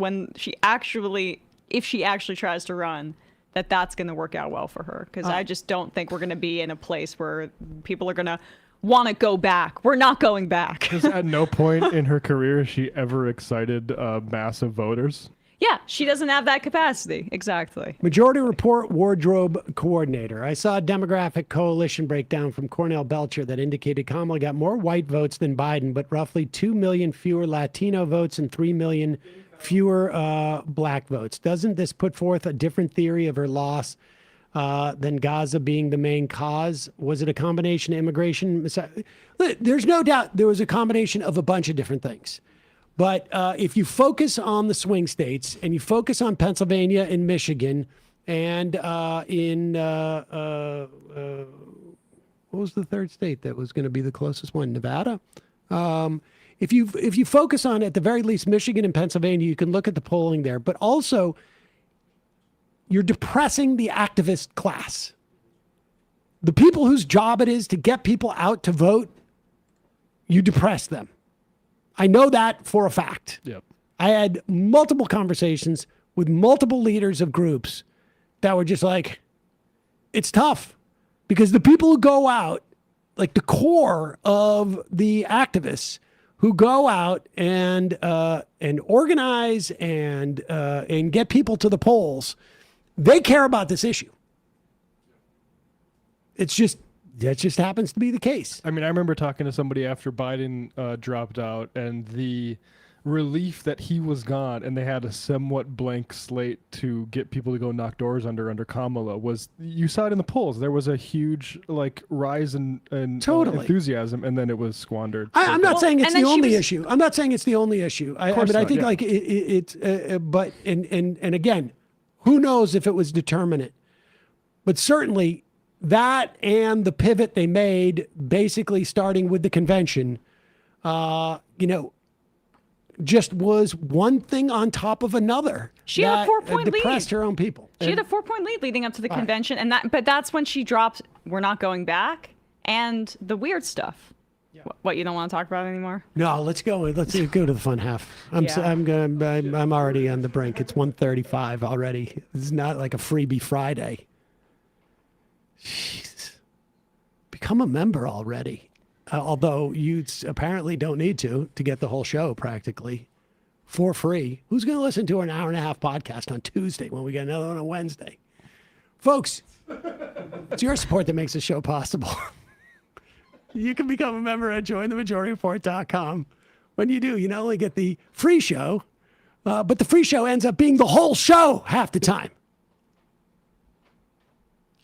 she actually tries to run, that's going to work out well for her. Because I just don't think we're going to be in a place where people are going to want to go back. We're not going back. Because at no point in her career has she ever excited massive voters. Yeah, she doesn't have that capacity. Exactly. Majority Report wardrobe coordinator. I saw a demographic coalition breakdown from Cornell Belcher that indicated Kamala got more white votes than Biden, but roughly 2 million fewer Latino votes and 3 million fewer black votes. Doesn't this put forth a different theory of her loss than Gaza being the main cause? Was it a combination of immigration? There's no doubt there was a combination of a bunch of different things. But if you focus on the swing states and you focus on Pennsylvania and Michigan and what was the third state that was going to be the closest one? Nevada. If you focus on, at the very least, Michigan and Pennsylvania, you can look at the polling there. But also, you're depressing the activist class. The people whose job it is to get people out to vote, you depress them. I know that for a fact. Yep. I had multiple conversations with multiple leaders of groups that were just like, it's tough because the people who go out, like the core of the activists who go out and organize and get people to the polls, they care about this issue. That just happens to be the case. I mean, I remember talking to somebody after Biden dropped out and the relief that he was gone and they had a somewhat blank slate to get people to go knock doors under Kamala was, you saw it in the polls. There was a huge rise in Totally. enthusiasm and then it was squandered. I'm not saying it's the only issue. I'm not saying it's the only issue. I think like it's, but again, who knows if it was determinate, but certainly that and the pivot they made, basically starting with the convention, just was one thing on top of another. She had a 4-point lead. Depressed her own people. She had a 4-point lead leading up to the convention, but that's when she dropped "We're not going back" and the weird stuff. Yeah. What, you don't want to talk about anymore? No, let's go. Let's go to the fun half. I'm already on the brink. It's 1:35 already. This is not like a freebie Friday. Jesus. Become a member already. Although you apparently don't need to get the whole show practically for free. Who's going to listen to an hour-and-a-half podcast on Tuesday when we get another one on Wednesday? Folks, it's your support that makes the show possible. You can become a member at jointhemajorityreport.com. When you do, you not only get the free show, but the free show ends up being the whole show half the time.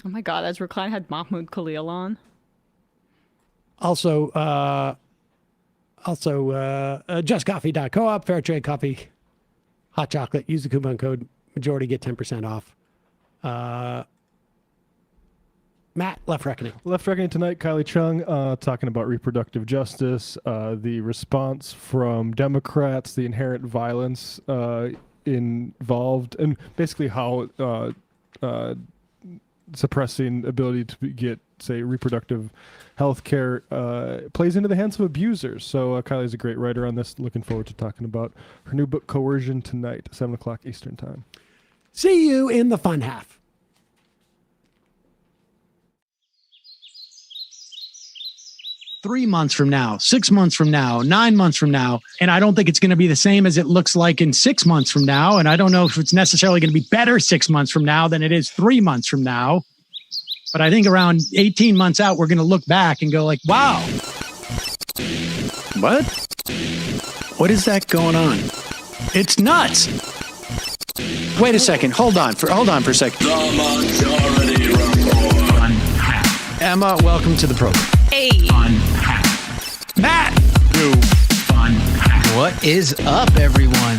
Oh my God, Ezra Klein had Mahmoud Khalil on. Also, justcoffee.coop, fair trade coffee, hot chocolate. Use the coupon code majority, get 10% off. Matt, Left Reckoning. Left Reckoning tonight, Kylie Chung talking about reproductive justice, the response from Democrats, the inherent violence involved, and basically how suppressing ability to get, say, reproductive health care plays into the hands of abusers. So Kylie's a great writer on this. Looking forward to talking about her new book, Coercion, tonight, 7 o'clock Eastern Time. See you in the fun half. 3 months from now, 6 months from now, 9 months from now. And I don't think it's going to be the same as it looks like in 6 months from now. And I don't know if it's necessarily going to be better 6 months from now than it is 3 months from now. But I think around 18 months out, we're going to look back and go like, wow. What? What is that going on? It's nuts. Wait a second. Hold on for a second. Emma, welcome to the program. Hey. Matt. What is up, everyone?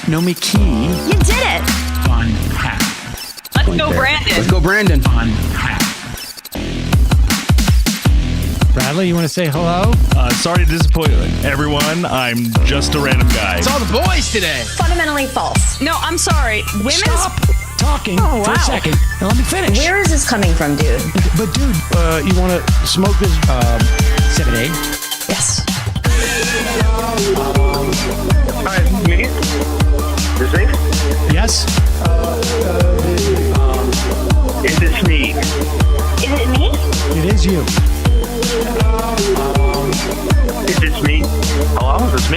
Nomi Key. You did it. Let's go, Brandon. Let's go, Brandon. Bradley, you want to say hello? Sorry to disappoint everyone. I'm just a random guy. It's all the boys today. Fundamentally false. No, I'm sorry. Women's. Stop talking for a second. Now let me finish. Where is this coming from, dude? But dude, you want to smoke this 7A? Yes. Hi, me? Is it? Yes. Is this me? Is it me? It is you. Is this me? Hello? Is this me?